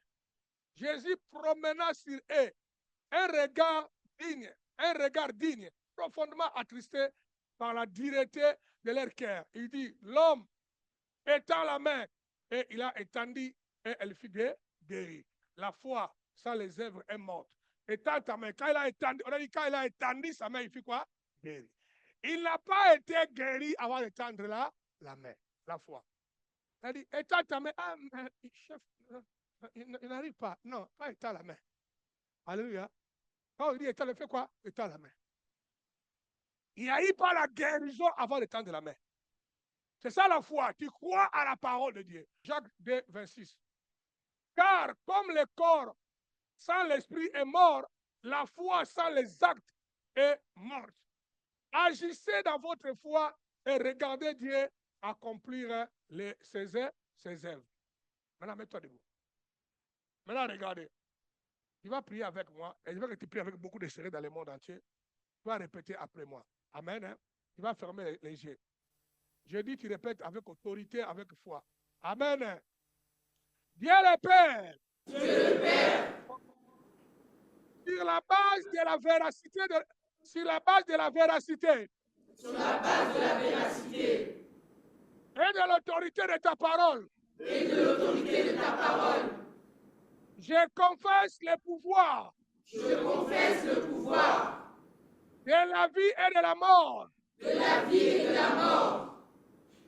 Jésus promena sur eux un regard digne, profondément attristé par la dureté de leur cœur. Il dit, l'homme étend la main, et il a étendu, et elle fut guérie. La foi sans les œuvres est morte. Étends ta main. Quand il a étendu, on a dit, quand il a étendu sa main, il fit quoi? Guéri. Il n'a pas été guéri avant d'étendre la main, la foi. Il a dit, étends ta main. Ah, mais, chef, il n'arrive pas. Non, pas étends la main. Alléluia. Quand il dit étends, il fait quoi? Étends la main. Il n'y a eu pas la guérison avant d'étendre la main. C'est ça la foi. Tu crois à la parole de Dieu. Jacques 2, 26. Car comme le corps sans l'esprit est mort, la foi sans les actes est morte. Agissez dans votre foi et regardez Dieu accomplir ses œuvres. Maintenant, mets-toi debout. Maintenant, regardez. Tu vas prier avec moi et je veux que tu pries avec beaucoup de sérieux dans le monde entier. Tu vas répéter après moi. Amen. Hein? Tu vas fermer les yeux. Je dis, tu répètes avec autorité, avec foi. Amen. Dieu le Père. Dieu le Père. Sur la base de la véracité sur la base de la véracité. Sur la base de la véracité. Et de l'autorité de ta parole. Et de l'autorité de ta parole. Je confesse le pouvoir. Je confesse le pouvoir. De la vie et de la mort. De la vie et de la mort.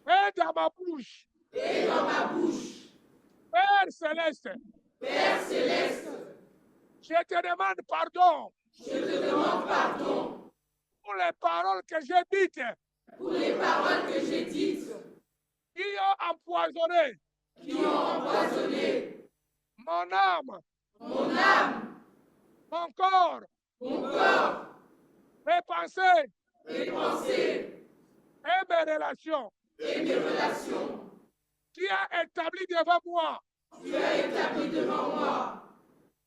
Et dans ma bouche. Et dans ma bouche. Père céleste. Père céleste. Je te demande pardon. Je te demande pardon. Pour les paroles que j'ai dites. Pour les paroles que j'ai dites. Qui ont empoisonné. Qui ont empoisonné. Mon âme. Mon âme. Mon corps. Mon corps. Mes pensées. Mes pensées. Et mes relations. Et mes relations. Tu as établi devant moi. Tu as établi devant moi.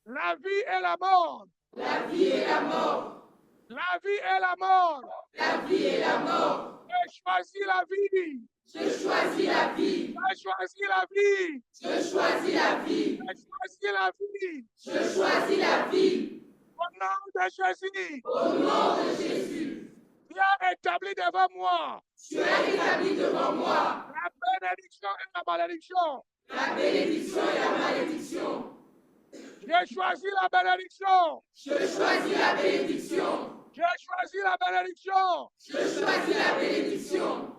La vie et la mort. La vie et la mort. La vie et la mort. La vie et la mort. Je choisis la vie. Je choisis la vie. Je choisis la vie. Je choisis la vie. Je choisis la vie. Je choisis la vie. Au nom de Jésus. Au nom de Jésus. Tu as établi devant moi. Tu as établi devant moi. La bénédiction et la malédiction. La bénédiction et la malédiction. J'ai choisi la bénédiction. Je choisis la bénédiction. J'ai choisi la bénédiction. Je choisis la bénédiction.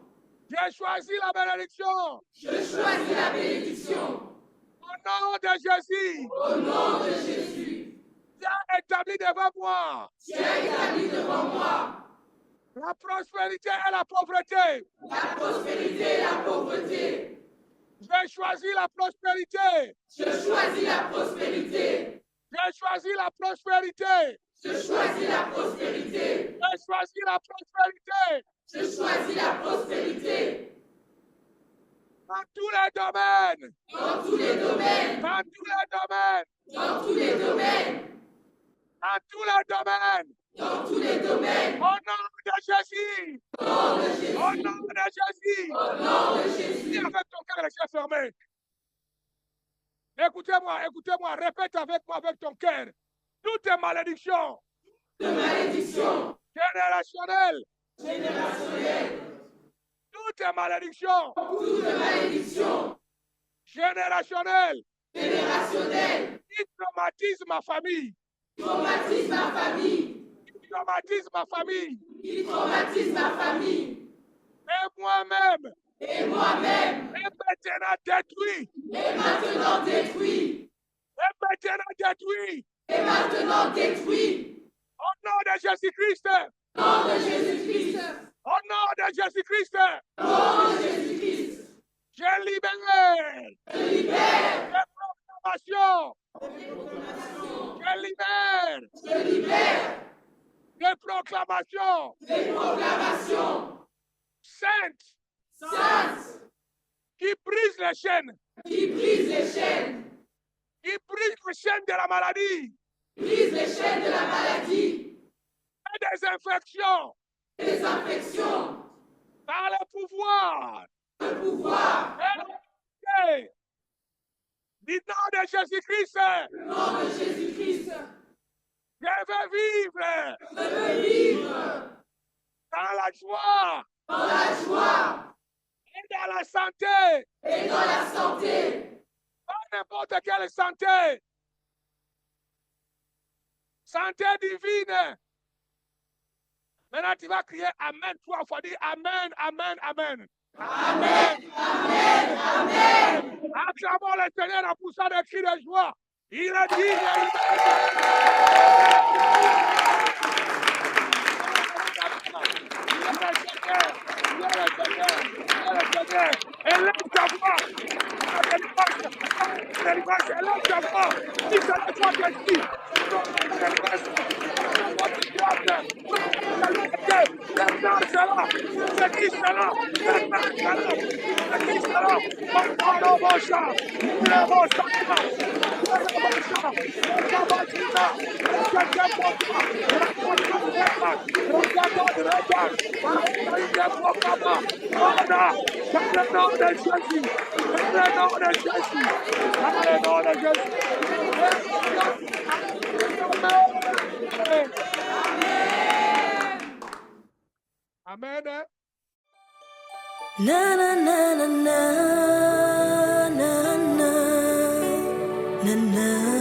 J'ai choisi la bénédiction. Je choisis la bénédiction. Au nom de Jésus. Au nom de Jésus. Tu as établi devant moi Tu as établi devant moi la prospérité et la pauvreté. la prospérité et la pauvreté. J'ai choisi la prospérité. Je choisis la prospérité. J'ai choisi la prospérité. Je choisis la prospérité. J'ai choisi la prospérité. Je choisis la prospérité. Dans tous les domaines. Dans tous les domaines. Dans tous les domaines. Dans tous les domaines. Dans tous les domaines. Dans tous les domaines. Au nom de Jésus. Au nom de Jésus. Au nom de Jésus. Au nom de Jésus. Dis avec ton cœur les yeux fermés. Écoutez-moi, écoutez-moi. Répète avec moi, avec ton cœur. Toutes les malédictions De malédiction. générationnelles. Générationnelle. Toutes les malédictions Toute malédiction. générationnelles Générationnelle. qui traumatisent ma famille. Traumatise ma famille. Qui traumatisent ma famille. Qui traumatise ma famille. Et moi-même. Et moi-même. Et maintenant détruit. Et maintenant détruit. Et maintenant détruit. Et maintenant détruit. Au nom de Jésus-Christ. Au nom de Jésus-Christ. Au nom de Jésus-Christ. Au nom de Jésus-Christ. Je libère Je libère. les proclamations. Je libère Je libère. les proclamations Les proclamations saintes saintes qui brisent les chaînes. qui brisent les chaînes. Qui brisent les chaînes de la maladie. Brisent les chaînes de la maladie. Et des infections. Des infections. Par le pouvoir. Le pouvoir. Et du nom de Jésus-Christ. Le nom de Jésus-Christ. Je veux vivre Je veux vivre dans la joie dans la joie et dans la santé. et dans la santé. Pas n'importe quelle santé. Santé divine. Maintenant, tu vas crier Amen 3 fois. Dis Amen, Amen, Amen. Amen. Amen. Amen. Acclamons le Seigneur en poussant des cris de joie. Il a dit, élève ta voix. Élève ta voix. Dis ça la foi que tu Amen. Na na na na na na na na na.